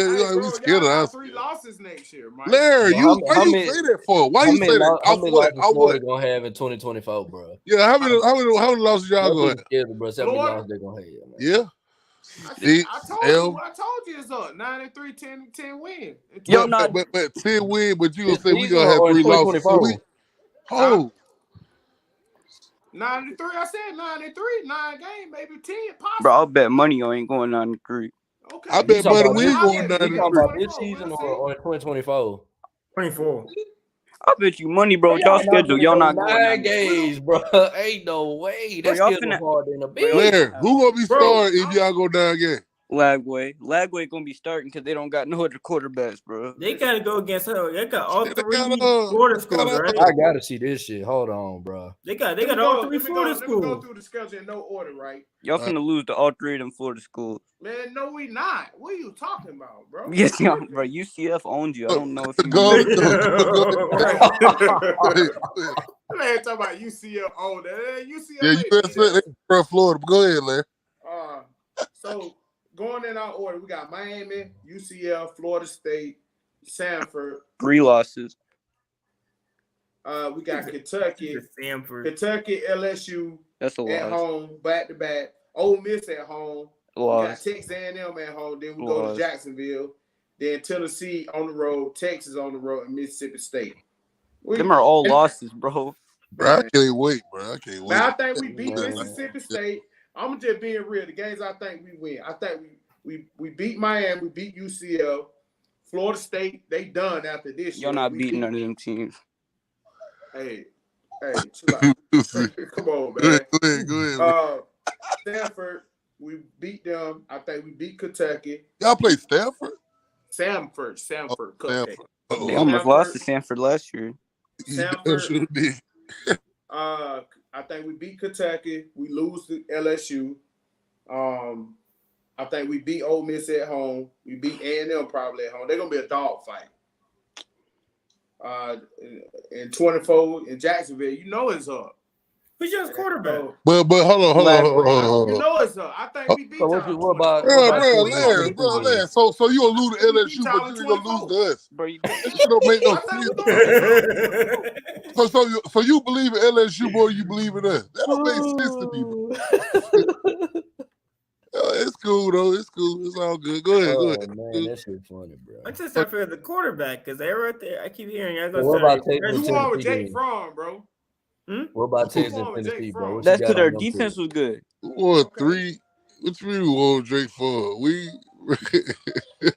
scared of us. 3 losses next year, Mike. Larry, why you say that for? Why you say that? How many losses Florida gonna have in 2024, bro? Yeah, how many losses y'all gonna have? Bro, how many losses they gonna have? Man. Yeah. I told you it's up 9-3, 10 win. But 10 win, but you gonna say we gonna have 3 losses. So 9-3. I said 9-3, 9 games, maybe 10 possible. Bro, I'll bet money you ain't going 9-3. Okay. I bet money we ain't going 9-3. You talking about this season or 2024? 24. I bet you money, bro. Y'all schedule, y'all not going 9 games, bro. Ain't no way. That's schedule hard in a bit. Larry, who gonna be starting if y'all go 9 games? Lagway gonna be starting because they don't got no other quarterbacks, bro. They gotta go against her. They got all three Florida schools, right? I gotta see this shit. Hold on, bro. They got all three Florida schools. Let me go through the schedule in no order, right? Y'all finna lose to all three of them Florida schools. Man, no, we not. What are you talking about, bro? Yes, y'all, bro. UCF owned you. I don't know if you go. Man, talking about UCF owned that. UCF. Yeah, USF from Florida. But go ahead, Larry. So going in our order, we got Miami, UCF, Florida State, Samford. 3 losses. We got Kentucky, LSU. That's a loss. At home, back to back. Ole Miss at home. Loss. We got Texas A&M at home. Then we go to Jacksonville. Then Tennessee on the road, Texas on the road, and Mississippi State. Them are all losses, bro. Bro, I can't wait, bro. I can't wait. Man, I think we beat Mississippi State. I'm just being real. The games I think we win. I think we beat Miami. We beat UCL. Florida State, they done after this year. Y'all not beating none of them teams. Hey, chill out. Come on, man. Go ahead. Stanford, we beat them. I think we beat Kentucky. Y'all play Stanford? Samford. They almost lost to Stanford last year. Samford. I think we beat Kentucky. We lose to LSU. I think we beat Ole Miss at home. We beat A&M probably at home. They're gonna be a dog fight. In 24 in Jacksonville, you know it's up. Who's your quarterback? But hold on. You know it's up. I think we beat. So what about Larry? So you gonna lose to LSU, but you ain't gonna lose to us. Bro, That don't make no sense. So you believe in LSU more than you believe in us? That don't make sense to me, bro. It's cool though. It's cool. It's all good. Go ahead. Man, that shit funny, bro. I just I feel the quarterback because they're right there. I keep hearing y'all what about Texas? You on with Jake Fromm, bro? What about Texas and Tennessee, bro? That's because our defense was good. What 3? What 3 we won Drake for?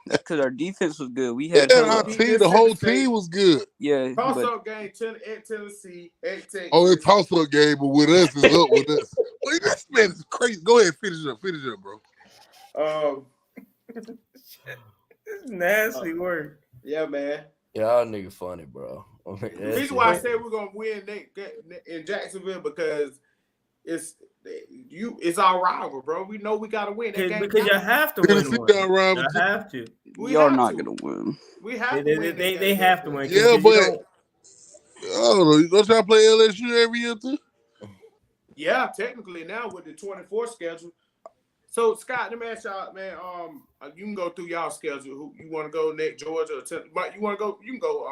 That's because our defense was good. We had our team. The whole team was good. Yeah. Toss-up game at Tennessee, at Texas. Oh, it's toss-up game, but with us, it's up with us. Wait, this man is crazy. Go ahead, finish up, bro. This is nasty work. Yeah, man. Y'all nigga funny, bro. The reason why I said we're gonna win in Jacksonville because it's our rival, bro. We know we gotta win that game because you have to win. You have to. Y'all not gonna win. We have to win. They have to win. Yeah, but I don't know. Don't y'all play LSU every year too? Yeah, technically now with the 24 schedule. So Scott, let me ask y'all, man. You can go through y'all schedule. Who you want to go next, Georgia or Tennessee? You want to go? You can go,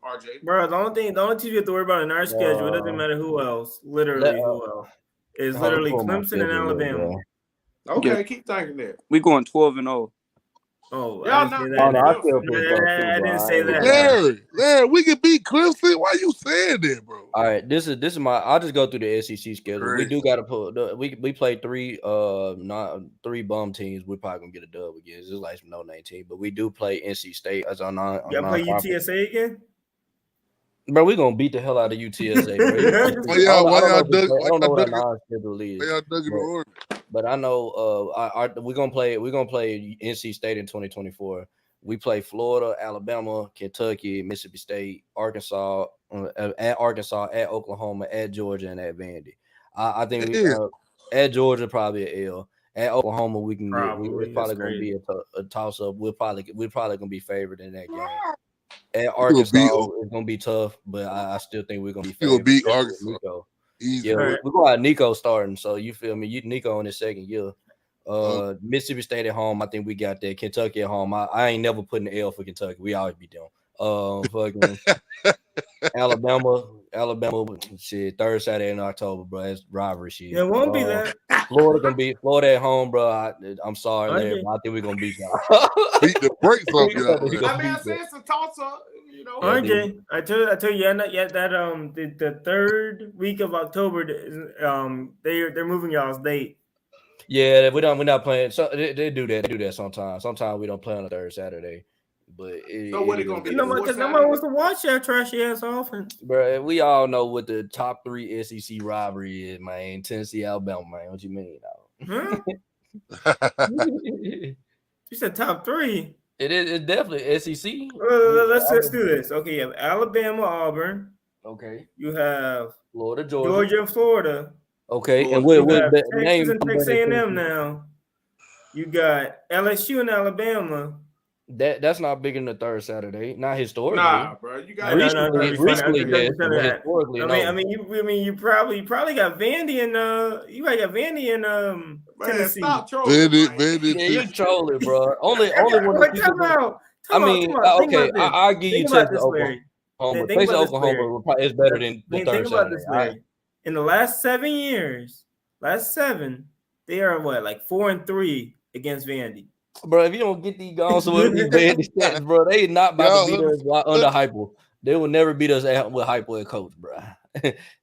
RJ. Bro, the only thing you have to worry about in our schedule, it doesn't matter who else. Literally, who else? It's literally Clemson and Alabama. Okay, keep thinking that. We going 12-0. Oh, y'all I didn't say that. Larry, we can beat Clemson. Why you saying that, bro? All right, this is my. I'll just go through the SEC schedule. Crazy. We do got to put. We played 3 bum teams. We're probably gonna get a dub again. It's like some no-name team, but we do play NC State as on. Y'all play UTSA again? Bro, we gonna beat the hell out of UTSA. Bro. But I know we're gonna play NC State in 2024. We play Florida, Alabama, Kentucky, Mississippi State, Arkansas, at Oklahoma, at Georgia, and at Vandy. I think at Georgia probably an L. At Oklahoma, we can it's probably gonna be a toss up. We're probably gonna be favored in that game. At Arkansas, it's gonna be tough, but I still think we're gonna be favored. You'll beat Arkansas. Yeah, we're gonna have Nico starting, so you feel me? Nico in his second year. Mississippi State at home, I think we got that. Kentucky at home, I ain't never putting the L for Kentucky. We always beat them. Fucking Alabama, shit. Third Saturday in October, bro. It's rivalry shit. It won't be that. Florida at home, bro. I'm sorry, Larry, but I think we're gonna beat y'all. Beat the brakes off y'all. I mean, I said it's a toss up. You know, RJ, I told you, not yet that the third week of October, they're moving y'all's date. Yeah, we're not playing. So they do that. They do that sometimes. Sometimes we don't play on the third Saturday. But so what it gonna be? Because nobody wants to watch that trashy ass offense. Bro, we all know what the top 3 SEC rivalry is, man. Tennessee, Alabama, man. What you mean, though? You said top 3. It's definitely SEC. Let's do this. Okay, you have Alabama, Auburn. Okay. You have Florida, Georgia, and Florida. Okay, Florida. and what Texas name and Texas A&M now. You got LSU and Alabama. That's not bigger than the third Saturday. Not historically. Nah, bro. You got recently, yes, historically. I mean, you probably got Vandy and you might got Vandy and Tennessee. Stop trolling. Vandy, yeah, you trolling, bro. Only one. Okay, I'll give you Texas, Oklahoma. Texas, Oklahoma is better than the third Saturday. In the last 7 years, they are like 4-3 against Vandy. Bro, if you don't get these guys with these Vandy stats, bro, they not about to beat us under Hypo. They will never beat us with Hypo and coach, bro.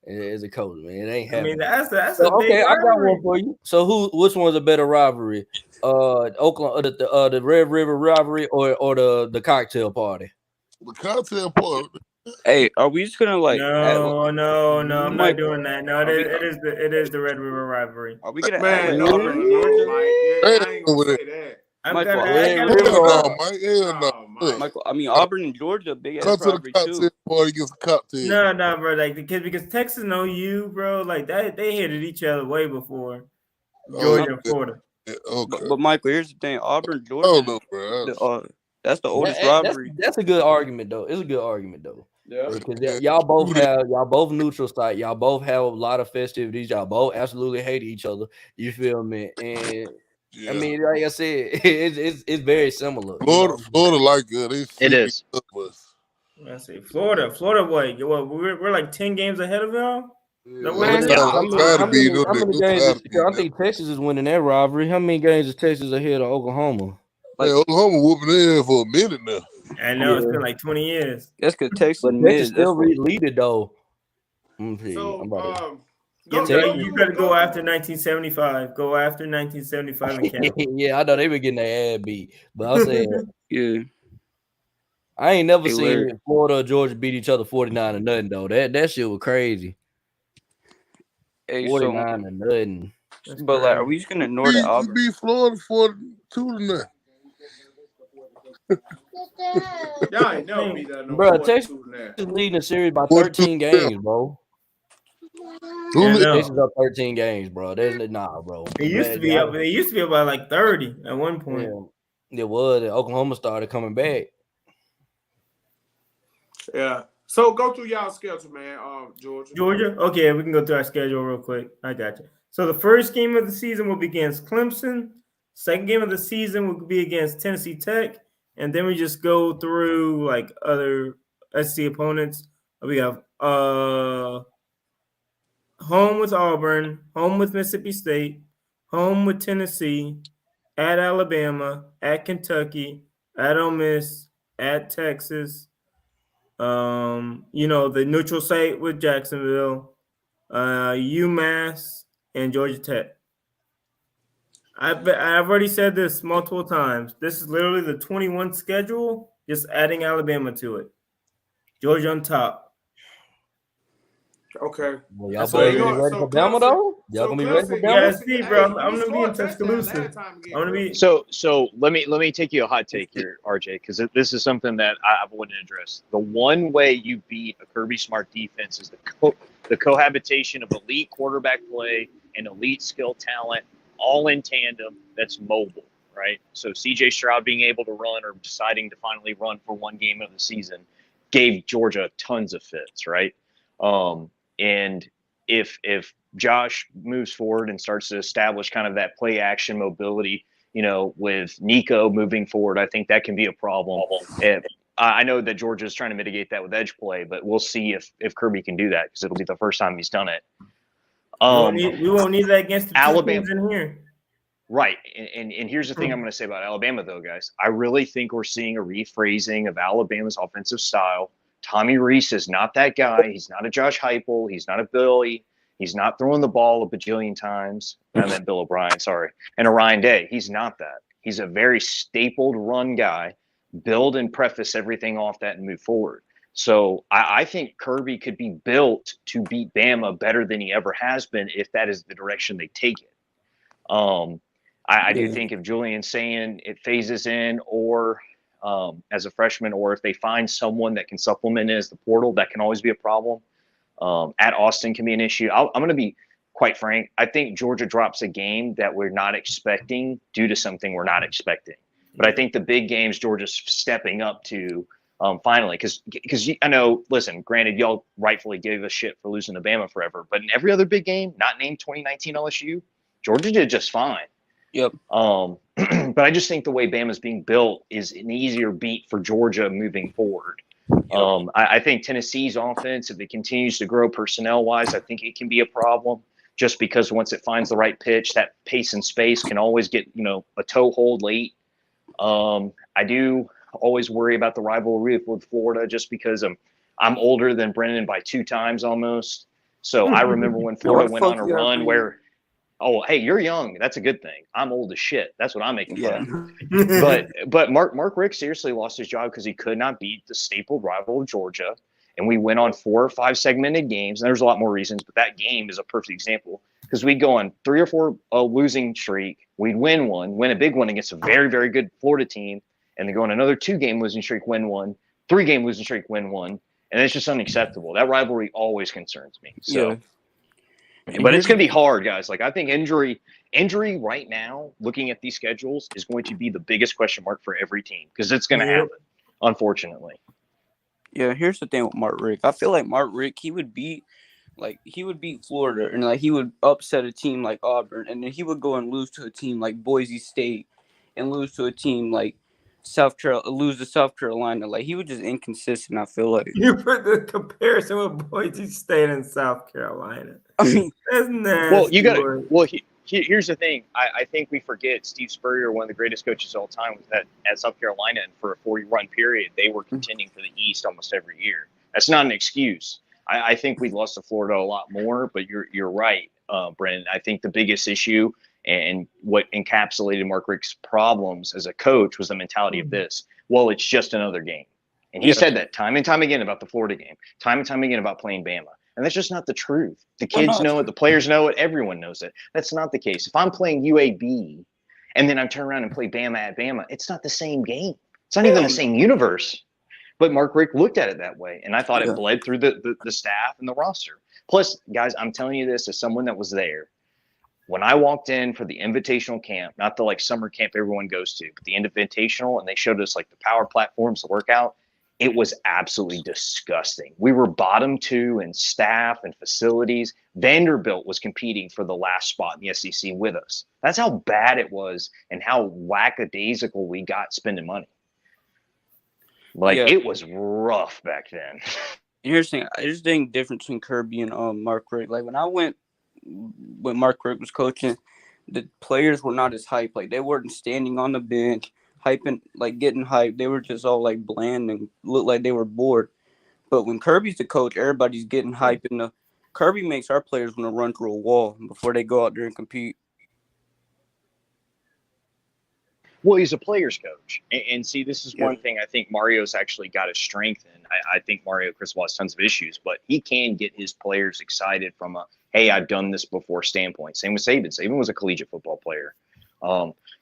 As a coach, man, it ain't happening. I mean, that's so, okay. I got one for you. So, which one's a better rivalry? Oakland, the Red River rivalry, or the cocktail party? The cocktail party. Hey, are we just gonna like? No, I'm not doing that. No, it is the Red River rivalry. Are we gonna? Man, I ain't gonna say that. Michael, I mean, Auburn and Georgia, big ass rivalry too. Party against the cocktail. No, bro. Like because Texas and OU, bro, like that they hated each other way before Georgia and Florida. Okay. But Michael, here's the thing: Auburn, Georgia. Bro. That's the oldest rivalry. That's a good argument, though. It's a good argument, though. Yeah. Because y'all both neutral site. Y'all both have a lot of festivities. Y'all both absolutely hate each other. You feel me? And I mean, like I said, it's very similar. Florida like it. It is. I say Florida. What? We're like 10 games ahead of y'all. I think Texas is winning that rivalry. How many games is Texas ahead of Oklahoma? Like, Oklahoma whooping their for a minute now. I know it's been like 20 years. That's because Texas still lead it though. So, you got to go after 1975. Go after 1975 and count. Yeah, I know they been getting their ass beat, but I'm saying, yeah, I ain't never seen Florida or Georgia beat each other 49-0 though. That shit was crazy. 49-0. But like, are we just gonna ignore that? Auburn beat Florida 42-0. Y'all ain't never beat that. Bro, Texas is leading the series by 13 games, bro. Texas up 13 games, bro. Bro. They used to be up. They used to be about like 30 at one point. Yeah, it was. Oklahoma started coming back. Yeah. So go through y'all schedule, man. Georgia. Okay, we can go through our schedule real quick. I got you. So the first game of the season will be against Clemson. Second game of the season will be against Tennessee Tech. And then we just go through like other SC opponents. We have home with Auburn, home with Mississippi State, home with Tennessee, at Alabama, at Kentucky, at Ole Miss, at Texas. The neutral site with Jacksonville, UMass, and Georgia Tech. I've already said this multiple times. This is literally the 21 schedule, just adding Alabama to it. Georgia on top. Okay. Well, y'all gonna be ready for Bama though? Y'all gonna be ready for Bama? Yeah, see, bro. I'm gonna be in Tuscaloosa. I'm gonna be. So let me take you a hot take here, RJ, because this is something that I wanted to address. The one way you beat a Kirby Smart defense is the cohabitation of elite quarterback play and elite skill talent, all in tandem. That's mobile, right? So CJ Stroud being able to run or deciding to finally run for one game of the season gave Georgia tons of fits, right? And if Josh moves forward and starts to establish kind of that play action mobility, with Nico moving forward, I think that can be a problem. I know that Georgia is trying to mitigate that with edge play, but we'll see if Kirby can do that because it'll be the first time he's done it. We won't need that against the Alabama in here. Right. And here's the thing I'm going to say about Alabama, though, guys. I really think we're seeing a rephrasing of Alabama's offensive style. Tommy Rees is not that guy. He's not a Josh Heupel. He's not a Billy. He's not throwing the ball a bajillion times. I meant Bill O'Brien, sorry. And a Ryan Day. He's not that. He's a very stapled run guy. Build and preface everything off that and move forward. So I think Kirby could be built to beat Bama better than he ever has been if that is the direction they take it. I do think if Julian's saying it phases in, or as a freshman, or if they find someone that can supplement it as the portal, that can always be a problem. At Austin can be an issue. I'm going to be quite frank. I think Georgia drops a game that we're not expecting due to something we're not expecting. But I think the big games Georgia's stepping up to finally, because I know, listen, granted, y'all rightfully gave us shit for losing to Bama forever, but in every other big game, not named 2019 LSU, Georgia did just fine. Yep. But I just think the way Bama's being built is an easier beat for Georgia moving forward. Yep. I think Tennessee's offense, if it continues to grow personnel-wise, I think it can be a problem. Just because once it finds the right pitch, that pace and space can always get, a toe hold late. I do always worry about the rivalry with Florida just because I'm older than Brennan by 2 times almost. So I remember when Florida went on a run where, oh, hey, you're young. That's a good thing. I'm old as shit. That's what I'm making fun of. But Mark Richt seriously lost his job because he could not beat the staple rival of Georgia. And we went on 4 or 5 segmented games. And there's a lot more reasons, but that game is a perfect example because we'd go on 3 or 4 losing streak. We'd win a big one against a very, very good Florida team. And then go on another 2-game losing streak, win 1, 3-game losing streak, win 1. And it's just unacceptable. That rivalry always concerns me. So, but it's going to be hard, guys. Like, I think injury right now, looking at these schedules, is going to be the biggest question mark for every team because it's going to happen, unfortunately. Yeah, here's the thing with Mark Richt. I feel like Mark Richt, he would beat Florida, and he would upset a team like Auburn, and then he would go and lose to a team like Boise State, and lose to a team like lose to South Carolina. Like, he was just inconsistent, I feel like. You put the comparison with Boise State and South Carolina. I mean, that's nasty. Well, here's the thing. I think we forget Steve Spurrier, one of the greatest coaches of all time, was that at South Carolina, and for a 40-run period, they were contending for the East almost every year. That's not an excuse. I think we lost to Florida a lot more, but you're right, Brennan. I think the biggest issue and what encapsulated Mark Richt's problems as a coach was the mentality of this. Well, it's just another game. And he said that time and time again about the Florida game, time and time again about playing Bama. And that's just not the truth. The kids know it. The players know it. Everyone knows it. That's not the case. If I'm playing UAB and then I turn around and play Bama at Bama, it's not the same game. It's not even the same universe. But Mark Richt looked at it that way. And I thought it bled through the staff and the roster. Plus, guys, I'm telling you this as someone that was there. When I walked in for the invitational camp, not the summer camp everyone goes to, but the invitational, and they showed us the power platforms to work out, it was absolutely disgusting. We were bottom 2 in staff and facilities. Vanderbilt was competing for the last spot in the SEC with us. That's how bad it was and how lackadaisical we got spending money. It was rough back then. Here's the thing. I just think the difference between Kirby and Mark Richt. When I went when Mark Richt was coaching, the players were not as hyped. They weren't standing on the bench, hyping, getting hyped. They were just all bland and looked like they were bored. But when Kirby's the coach, everybody's getting hyped, and Kirby makes our players want to run through a wall before they go out there and compete. Well, he's a player's coach. And see, this is one thing I think Mario's actually got to strengthen. I think Mario Cristobal has tons of issues, but he can get his players excited from a, hey, I've done this before standpoint. Same with Saban. Saban was a collegiate football player.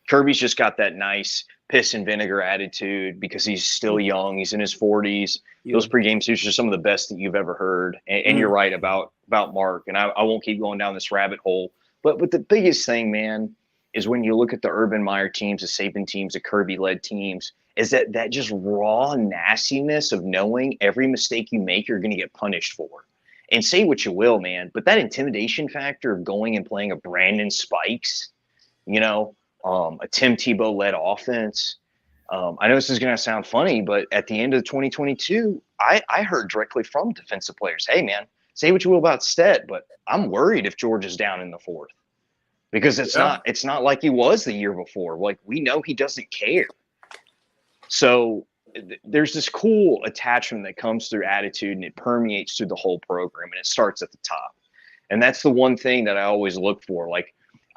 Kirby's just got that nice piss and vinegar attitude because he's still young. He's in his 40s. Those pregame speeches are some of the best that you've ever heard. And you're right about Mark. And I won't keep going down this rabbit hole. But the biggest thing, man, is when you look at the Urban Meyer teams, the Saban teams, the Kirby-led teams, is that just raw nastiness of knowing every mistake you make, you're going to get punished for. And say what you will, man, but that intimidation factor of going and playing a Brandon Spikes, a Tim Tebow-led offense. I know this is going to sound funny, but at the end of 2022, I heard directly from defensive players, hey, man, say what you will about Stead, but I'm worried if George is down in the 4th. Because it's not like he was the year before. We know he doesn't care. So there's this cool attachment that comes through attitude, and it permeates through the whole program, and it starts at the top. And that's the one thing that I always look for.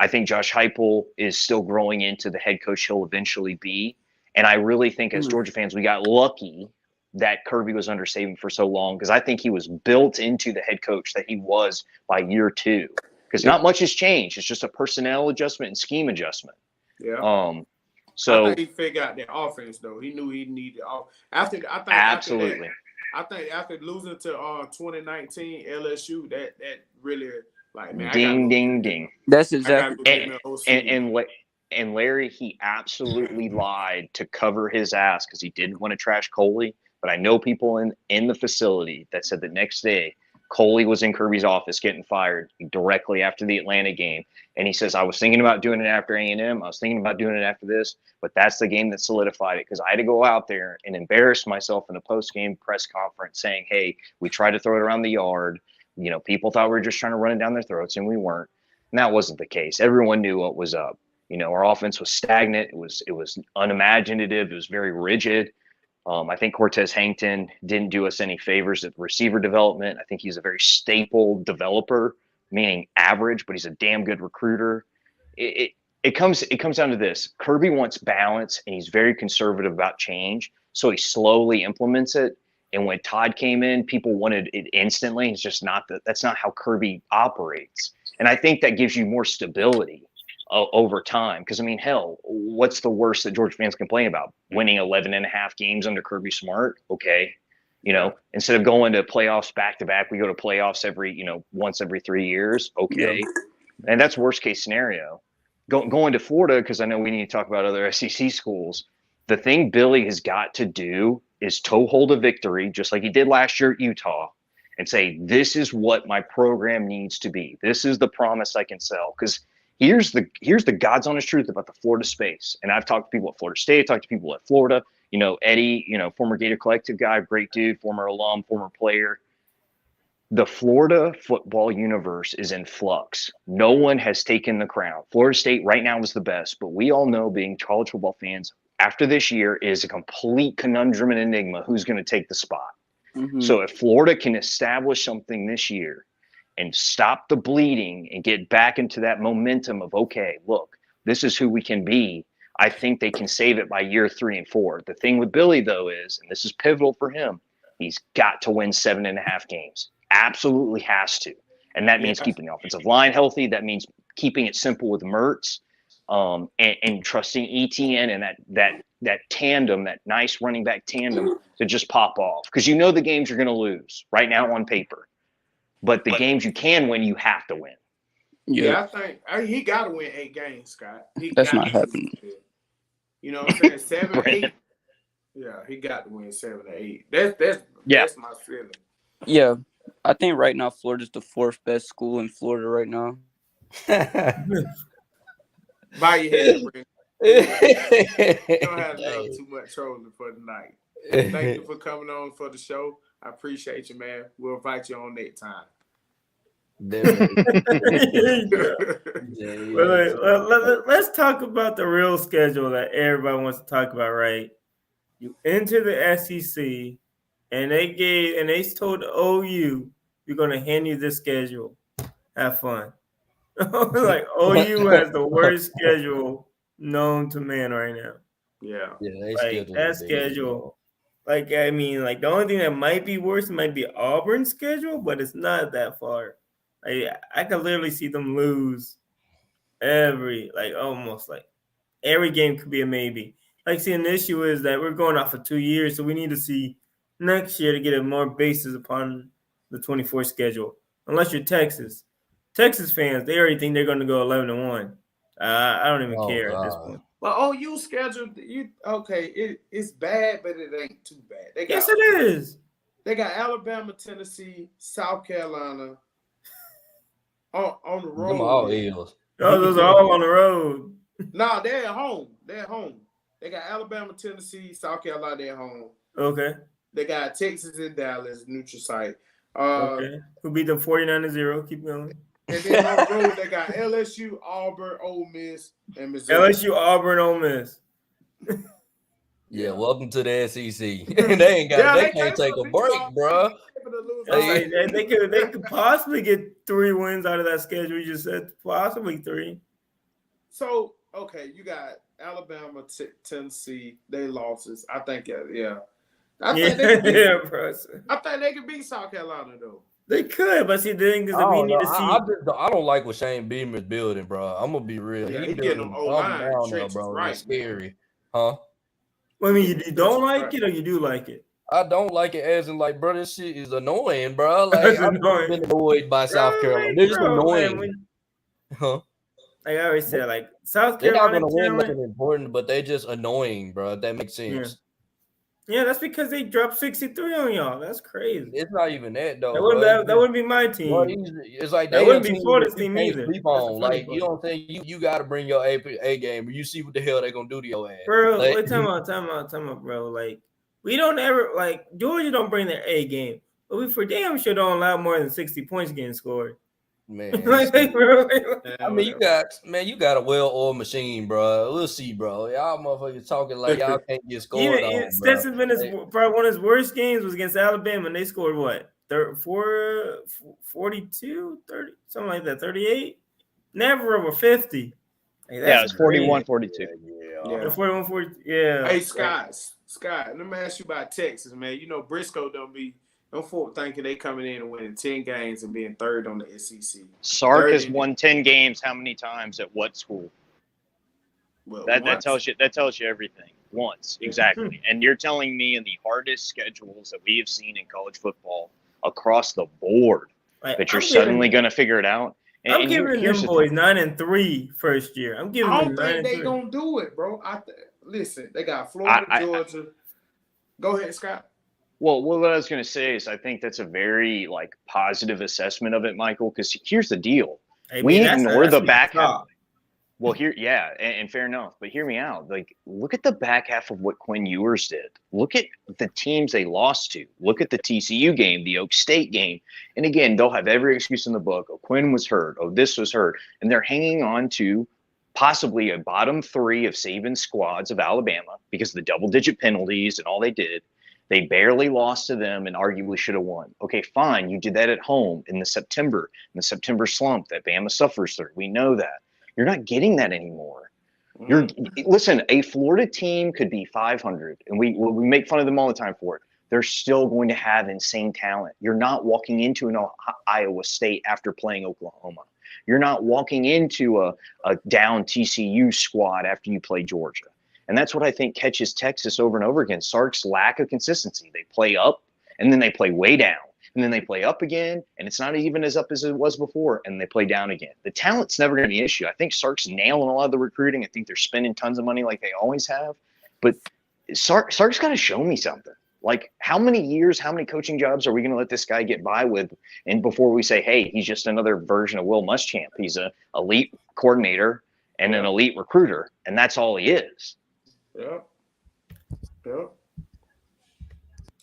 I think Josh Heupel is still growing into the head coach he'll eventually be. And I really think as Georgia fans, we got lucky that Kirby was under Saban for so long, because I think he was built into the head coach that he was by year 2. Because not much has changed. It's just a personnel adjustment and scheme adjustment. Yeah. So I think he figured out the offense though. He knew he needed after losing to 2019 LSU, that really like man. Ding. That's exactly. And Larry, he absolutely lied to cover his ass because he didn't want to trash Coley. But I know people in the facility that said the next day Coley was in Kirby's office getting fired directly after the Atlanta game. And he says, I was thinking about doing it after A&M. I was thinking about doing it after this. But that's the game that solidified it because I had to go out there and embarrass myself in a post-game press conference saying, hey, we tried to throw it around the yard. You know, people thought we were just trying to run it down their throats, and we weren't. And that wasn't the case. Everyone knew what was up. You know, our offense was stagnant. It was unimaginative. It was very rigid. I think Cortez Hankton didn't do us any favors at receiver development. I think he's a very staple developer, meaning average, but he's a damn good recruiter. It comes down to this. Kirby wants balance, and he's very conservative about change, so he slowly implements it. And when Todd came in, people wanted it instantly. It's just that's not how Kirby operates. And I think that gives you more stability over time. Because, I mean, hell, what's the worst that Georgia fans complain about? Winning 11.5 games under Kirby Smart? Okay. You know, instead of going to playoffs back-to-back, we go to playoffs once every 3 years. Okay. Yeah. And that's worst case scenario. Going to Florida, because I know we need to talk about other SEC schools, the thing Billy has got to do is toe hold a victory, just like he did last year at Utah, and say, this is what my program needs to be. This is the promise I can sell. Because here's the God's honest truth about the Florida space. And I've talked to people at Florida State, talked to people at Florida, you know, Eddie, you know, former Gator Collective guy, great dude, former alum, former player. The Florida football universe is in flux. No one has taken the crown. Florida State right now is the best, but we all know, being college football fans, after this year is a complete conundrum and enigma who's going to take the spot. Mm-hmm. So if Florida can establish something this year and stop the bleeding and get back into that momentum of, okay, look, this is who we can be, I think they can save it by year 3 and 4. The thing with Billy, though, is, and this is pivotal for him, he's got to win 7.5 games. Absolutely has to. And that means keeping the offensive line healthy. That means keeping it simple with Mertz, and trusting ETN and that tandem, that nice running back tandem, to just pop off. Because you know the games you're going to lose right now on paper. But the games you can win, you have to win. Yeah, I think he got to win 8 games, Scott. That's not happening. You know what I'm saying? 7, 8. Yeah, he got to win 7 or 8. That's my feeling. Yeah, I think right now Florida's the 4th best school in Florida right now. Bow your head, Brent. You don't have to know too much trolling for tonight. Thank you for coming on for the show. I appreciate you, man. We'll invite you on next time. Let's talk about the real schedule that everybody wants to talk about, right? You enter the SEC, and they told the OU, we're going to hand you this schedule. Have fun. Like, OU has the worst schedule known to man right now. Yeah. Like, that schedule. Like, I mean, like, the only thing that might be worse might be Auburn's schedule, but it's not that far. I could literally see them lose almost every game could be a maybe. Like, see, an issue is that we're going off for 2 years, so we need to see next year to get a more basis upon the 24 schedule. Unless you're Texas. Texas fans, they already think they're going to go 11-1. I don't even care at this point. Well, OU schedule, it's bad, but it ain't too bad. Yes, it is. They got Alabama, Tennessee, South Carolina on the road. Them all Eagles. Oh, those are all on the road. No, they're at home. They got Alabama, Tennessee, South Carolina, they're at home. Okay. They got Texas and Dallas, neutral site. Okay. Who beat them 49-0? Keep going. And then on the road, they got LSU, Auburn, Ole Miss, and Missouri. LSU, Auburn, Ole Miss. Yeah, welcome to the SEC. They can't take a break, bro. They could possibly get 3 wins out of that schedule. You just said possibly 3. So, okay, you got Alabama, Tennessee, they losses. I think, I think they can beat South Carolina, though. They could, but see, the thing is that we need to see. I don't like what Shane Beamer's building, bro. I'm gonna be real. Yeah, He getting them O-line down there, bro. right, it's scary, huh? I mean, you don't like it or you do like it? I don't like it as in like, bro, this shit is annoying, bro. Like I've been annoyed by South Carolina. They're just annoying. Man, huh? Like I always said, like South Carolina, they're not gonna win nothing important, but they just annoying, bro. If that makes sense. Yeah, that's because they dropped 63 on y'all. That's crazy. It's not even that though. That wouldn't be my team. Bro, it's like that wouldn't be Florida's team either. Sleep on. Like you don't think you got to bring your A game, or you see what the hell they're gonna do to your ass. Bro, like, time out, bro. Like we don't ever like Georgia don't bring their A game, but we for damn sure don't allow more than 60 points getting scored. Man, I mean, you got a well-oiled machine, bro. We'll see, bro. Y'all motherfuckers talking like y'all can't get scored on. Stetson Bennett's probably one of his worst games was against Alabama, and they scored what? 42, 30, something like that, 38? Never over 50. Yeah, it's 41, 42. Yeah. 41, 40. Yeah. Hey, Scott, let me ask you about Texas, man. You know, Briscoe don't folk thinking they coming in and winning 10 games and being third on the SEC. Sark has won 10 games how many times at what school? Well, that tells you everything. Once, exactly. And you're telling me in the hardest schedules that we have seen in college football across the board that you're suddenly going to figure it out? I'm giving them boys 9-3 first year. I don't think they gonna do it, bro. Listen, they got Florida, Georgia. Go ahead, Scott. Well, what I was going to say is I think that's a very positive assessment of it, Michael, because here's the deal. We ignore the back half. Well, and fair enough. But hear me out. Like, look at the back half of what Quinn Ewers did. Look at the teams they lost to. Look at the TCU game, the Oak State game. And again, they'll have every excuse in the book. Oh, Quinn was hurt. Oh, this was hurt. And they're hanging on to possibly a bottom three of Saban's squads of Alabama because of the double-digit penalties and all they did. They barely lost to them and arguably should have won. Okay, fine. You did that at home in the September slump that Bama suffers through. We know that. You're not getting that anymore. Listen, a Florida team could be 500, and we make fun of them all the time for it. They're still going to have insane talent. You're not walking into an Iowa State after playing Oklahoma. You're not walking into a down TCU squad after you play Georgia. And that's what I think catches Texas over and over again. Sark's lack of consistency. They play up, and then they play way down. And then they play up again, and it's not even as up as it was before, and they play down again. The talent's never going to be an issue. I think Sark's nailing a lot of the recruiting. I think they're spending tons of money like they always have. But Sark's got to show me something. Like, how many years, how many coaching jobs are we going to let this guy get by with? And before we say, hey, he's just another version of Will Muschamp. He's an elite coordinator and an elite recruiter, and that's all he is. Yeah.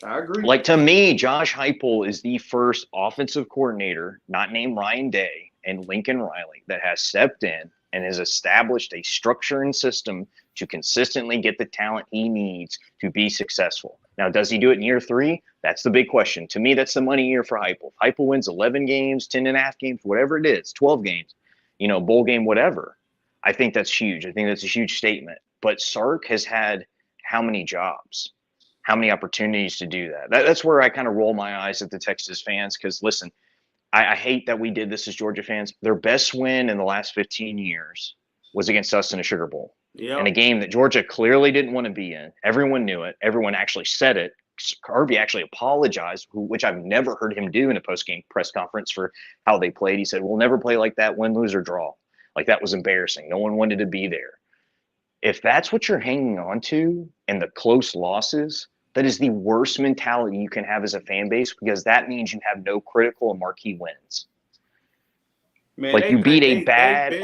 I agree. Like, to me, Josh Heupel is the first offensive coordinator, not named Ryan Day and Lincoln Riley, that has stepped in and has established a structure and system to consistently get the talent he needs to be successful. Now, does he do it in year 3? That's the big question. To me, that's the money year for Heupel. If Heupel wins 11 games, 10.5 games, whatever it is, 12 games, bowl game, whatever, I think that's huge. I think that's a huge statement. But Sark has had how many jobs? How many opportunities to do that? That's where I kind of roll my eyes at the Texas fans because, listen, I hate that we did this as Georgia fans. Their best win in the last 15 years was against us in a Sugar Bowl. Yep. In a game that Georgia clearly didn't want to be in. Everyone knew it. Everyone actually said it. Kirby actually apologized, which I've never heard him do in a post-game press conference for how they played. He said, we'll never play like that, win, lose, or draw. Like, that was embarrassing. No one wanted to be there. If that's what you're hanging on to and the close losses, that is the worst mentality you can have as a fan base because that means you have no critical and marquee wins. Man, like you beat a bad.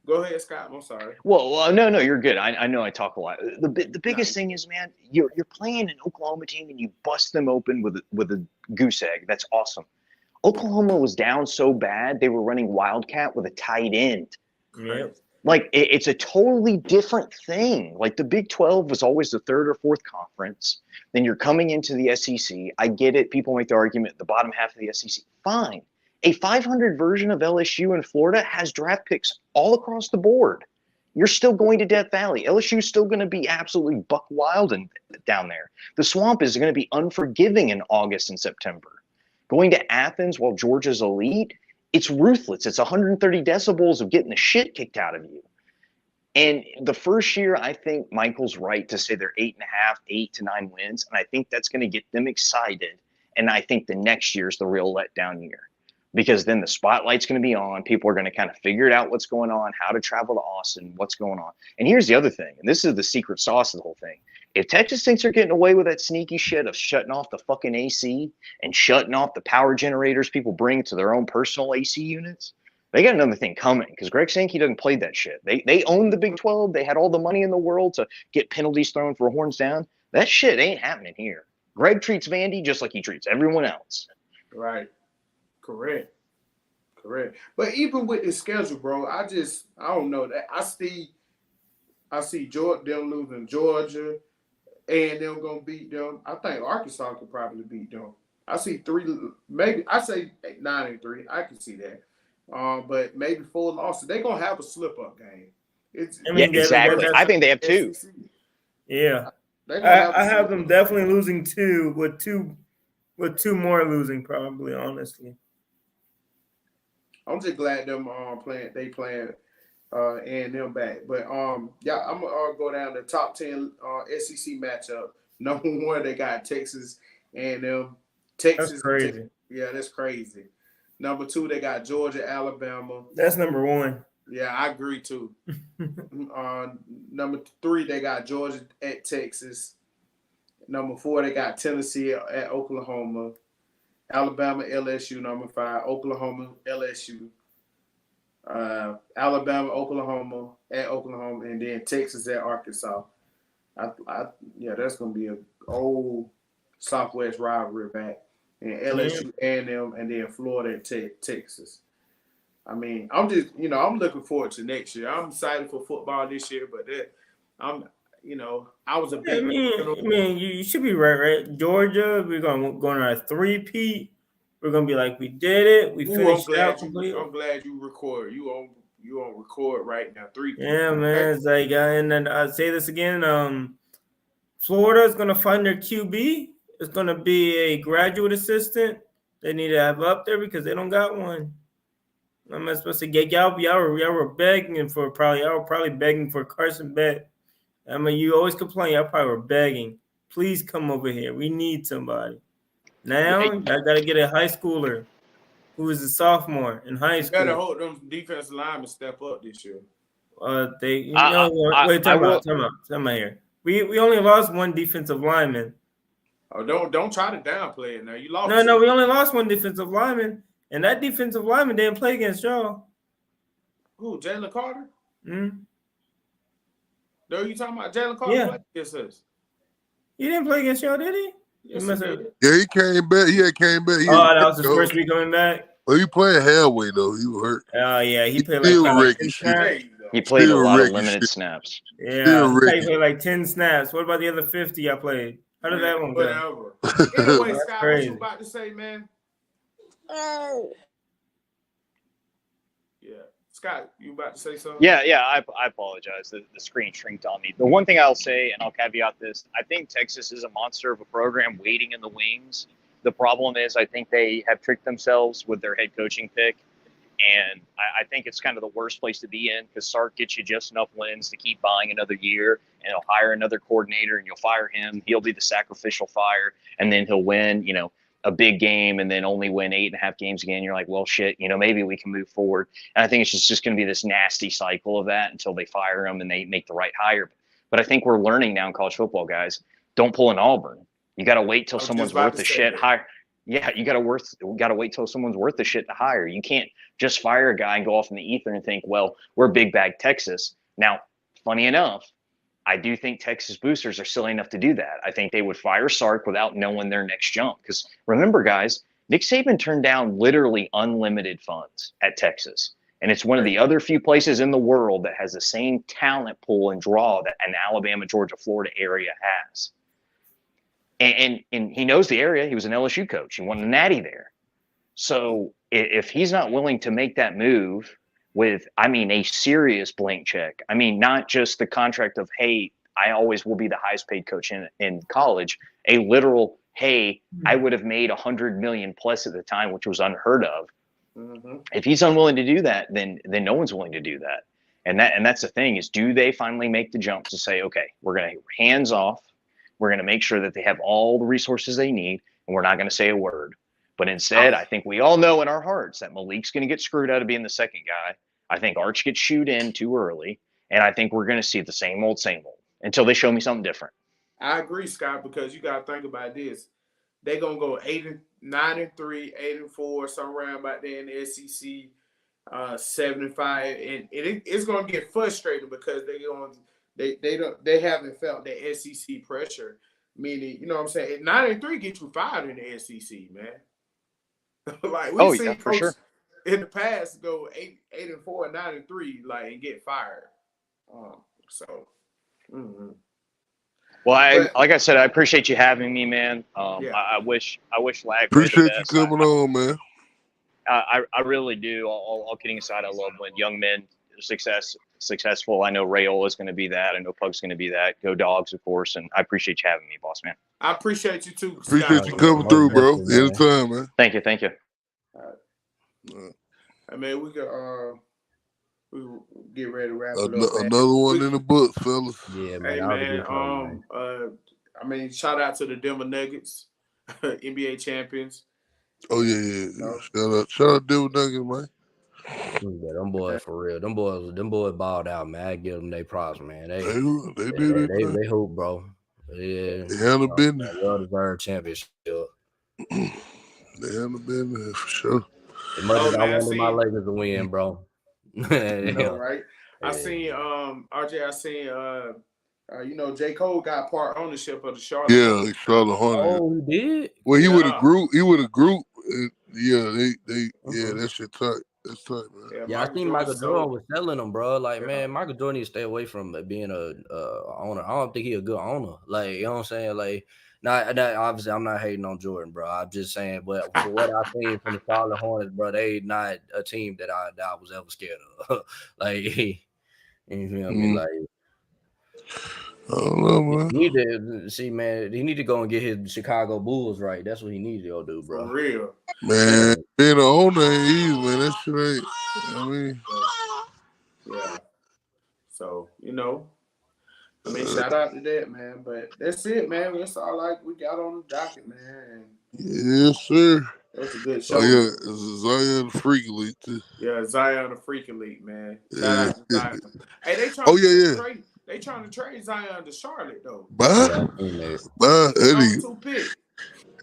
Go ahead, Scott. I'm sorry. Well, no, you're good. I know I talk a lot. The biggest thing is, man, you're playing an Oklahoma team and you bust them open with a goose egg. That's awesome. Oklahoma was down so bad they were running Wildcat with a tight end. Yeah. Like, it's a totally different thing. Like, the Big 12 was always the third or fourth conference. Then you're coming into the SEC. I get it. People make the argument the bottom half of the SEC. Fine. A 500 version of LSU in Florida has draft picks all across the board. You're still going to Death Valley. LSU is still going to be absolutely buck wild down there. The Swamp is going to be unforgiving in August and September. Going to Athens while Georgia's elite, it's ruthless. It's 130 decibels of getting the shit kicked out of you. And the first year, I think Michael's right to say they're 8.5, 8 to 9 wins. And I think that's going to get them excited. And I think the next year is the real letdown year, because then the spotlight's going to be on. People are going to kind of figure out what's going on, how to travel to Austin, what's going on. And here's the other thing, and this is the secret sauce of the whole thing. If Texas thinks they're getting away with that sneaky shit of shutting off the fucking AC and shutting off the power generators people bring to their own personal AC units, they got another thing coming, because Greg Sankey doesn't play that shit. They own the Big 12. They had all the money in the world to get penalties thrown for horns down. That shit ain't happening here. Greg treats Vandy just like he treats everyone else. Right. Correct. But even with the schedule, bro, I don't know that. I see Georgia, them losing Georgia, and them gonna beat them. I think Arkansas could probably beat them. I see 3, maybe I say 9-3. I can see that. But maybe 4 losses. They're gonna have a slip up game. Exactly. I think they have 2. Yeah. I have them definitely losing 2 with 2 more losing, probably, honestly. I'm just glad them playing and them back. But yeah, I'm gonna go down the top 10 SEC matchup. Number 1, they got Texas and them. Texas. That's crazy. Yeah, that's crazy. Number 2, they got Georgia, Alabama. That's number 1. Yeah, I agree too. Number 3, they got Georgia at Texas. Number 4, they got Tennessee at Oklahoma. Alabama, LSU. Number 5, Oklahoma, LSU. Alabama, Oklahoma at Oklahoma, and then Texas at Arkansas. Yeah, that's gonna be an old Southwest rivalry back. And LSU and them, and then Florida at Texas. I mean, I'm just, I'm looking forward to next year. I'm excited for football this year, but I was a big. You should be right. Georgia, we're going on a 3-peat. We're gonna be like, we did it. We finished out completely. I'm glad you record. You on record right now. 3-peat. Yeah, man. It's like, and then I'll say this again. Florida is gonna find their QB. It's going to be a graduate assistant they need to have up there because they don't got one. I'm not supposed to get y'all were begging for probably begging for Carson Beck. I mean, you always complain. Y'all probably were begging. Please come over here. We need somebody. Now I got to get a high schooler who is a sophomore in high school. You better hope them defensive linemen step up this year. Wait, time out here. We only lost 1 defensive lineman. Oh, don't try to downplay it now. You lost. No, we only lost 1 defensive lineman, and that defensive lineman didn't play against y'all. Who, Jalen Carter? Hmm. No, you talking about Jalen Carter? Yeah. Played against us. He didn't play against y'all, did he? Yes, he did. Yeah, he came back. He came back. That was his first week coming back. Well, he playing halfway though. He was hurt. Oh yeah, he played like 10 snaps. He played a lot of limited snaps. Yeah, he played like 10 snaps. What about the other 50 I played? How did that one go? Anyway, Scott, what you about to say, man? Yeah. Scott, you about to say something? Yeah, I apologize. The screen shrinked on me. The one thing I'll say, and I'll caveat this, I think Texas is a monster of a program waiting in the wings. The problem is I think they have tricked themselves with their head coaching pick. And I think it's kind of the worst place to be in because Sark gets you just enough wins to keep buying another year, and he'll hire another coordinator and you'll fire him. He'll be the sacrificial fire, and then he'll win, a big game and then only win 8.5 games again. You're like, well, shit, maybe we can move forward. And I think it's just going to be this nasty cycle of that until they fire him and they make the right hire. But I think we're learning now in college football, guys, don't pull an Auburn. You got to wait till someone's worth the shit. Hire. Yeah, you got to wait till someone's worth the shit to hire. You can't just fire a guy and go off in the ether and think, well, we're big bag Texas. Now, funny enough, I do think Texas boosters are silly enough to do that. I think they would fire Sark without knowing their next jump. Because remember, guys, Nick Saban turned down literally unlimited funds at Texas. And it's one of the other few places in the world that has the same talent pool and draw that an Alabama, Georgia, Florida area has. And he knows the area. He was an LSU coach. He won a natty there. So if he's not willing to make that move with, a serious blank check, not just the contract of, hey, I always will be the highest paid coach in college, a literal, hey, I would have made 100 million plus at the time, which was unheard of. Mm-hmm. If he's unwilling to do that, then no one's willing to do that. And that's the thing is, do they finally make the jump to say, okay, we're going to hands off. We're going to make sure that they have all the resources they need, and we're not going to say a word. But instead, I think we all know in our hearts that Malik's going to get screwed out of being the second guy. I think Arch gets shooed in too early, and I think we're going to see the same old until they show me something different. I agree, Scott, because you got to think about this. They're going to go 9-3, 8-4, somewhere around about there in the SEC. 7-5, and it's gonna get frustrating because they haven't felt the SEC pressure. Meaning, you know what I'm saying? 9-3 get you fired in the SEC, man. Like we've seen coaches in the past go 8-4, 9-3, like and get fired. Well, like I said, I appreciate you having me, man. I wish Lag. Appreciate you coming on, man. I really do. All kidding aside, I love when young men are successful. I know Rayola is going to be that. I know Pug's going to be that. Go Dogs, of course. And I appreciate you having me, boss man. I appreciate you too. Appreciate you coming through, bro. Anytime, man. Thank you. All right. I mean, we get ready to wrap it up. Another one in the book, fellas. Yeah, man. Hey, man. I mean, shout out to the Denver Nuggets, NBA champions. Oh yeah. Shout out Denver Nuggets, man. Yeah, them boys for real. Them boys balled out, man. I give them their props, man. They hoop, bro. Yeah, they haven't been there. Well-deserved championship. They haven't been there for sure. As much as I wanted my Lakers to win, bro. Right? I seen RJ. I seen J. Cole got part ownership of the Charlotte. Yeah, Charlotte Hornets. Oh, he did. Well, he would have group. That shit tight. That's tight, man. Yeah, I think Michael Jordan was telling him, bro. Like, man, Michael Jordan needs to stay away from being a owner. I don't think he's a good owner. Like, you know what I'm saying? Like, obviously, I'm not hating on Jordan, bro. I'm just saying, but for what I've seen from the Charlotte Hornets, bro, they not a team that I was ever scared of. Like, you feel what I mean? Like, I don't know, man. He need to go and get his Chicago Bulls right. That's what he needs to go do, bro. For real. Man, being an owner ain't easy, man. That shit ain't. I mean. Yeah. So, shout out to that, man. But that's it, man. That's all we got on the docket, man. Yes, sir. That's a good show. Oh, yeah. It's Zion the Freak Elite, too. Yeah, Zion the Freak Elite, man. Shout out to Zion. Hey, they trying to trade Zion to Charlotte, though. Bye, Eddie.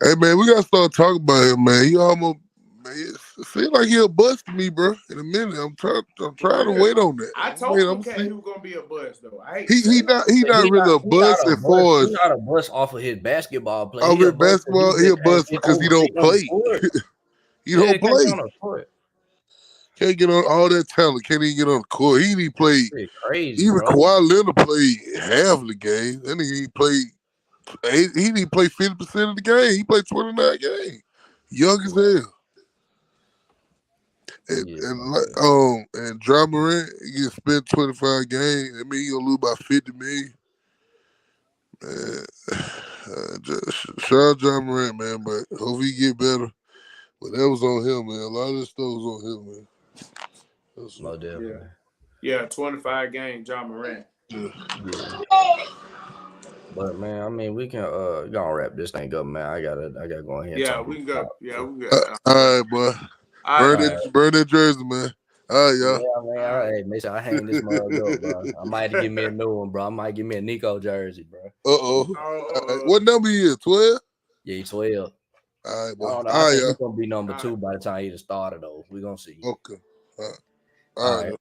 Hey, man, we got to start talking about him, man. He almost, man, it seems like he'll bust me, bro. In a minute, I'm trying to wait on that. I told him he was gonna be a bust, though. He's not really a bust as far as. He's not a bust off of his basketball play. Over basketball, he'll bust because he don't play. He don't play. Can't get on all that talent. Can't even get on the court. He didn't even play. Crazy, even Kawhi Leonard played half of the game. Then he played. He didn't play 50% of the game. He played 29 games. Young as hell. And Ja Morant, he gets spent 25 games. I mean, he gonna lose about 50 million. Man, shout out Ja Morant, man. But hope he get better. But that was on him, man. A lot of this stuff was on him, man. Yeah, 25 games, Ja Morant. Yeah. But man, I mean, we can gonna wrap this thing up, man. I gotta go ahead. Yeah, we can go. Yeah, we can go. All right, boy. Burn that jersey, man. All right, y'all. Yeah, man. All right, make sure I hang this mug up, bro. I might give me a new one, bro. I might give me a Nico jersey, bro. What number he is? 12? Yeah, he's 12. All right, boy. I think he's gonna be number 2 by the time he started, though. We're gonna see. Okay. All right.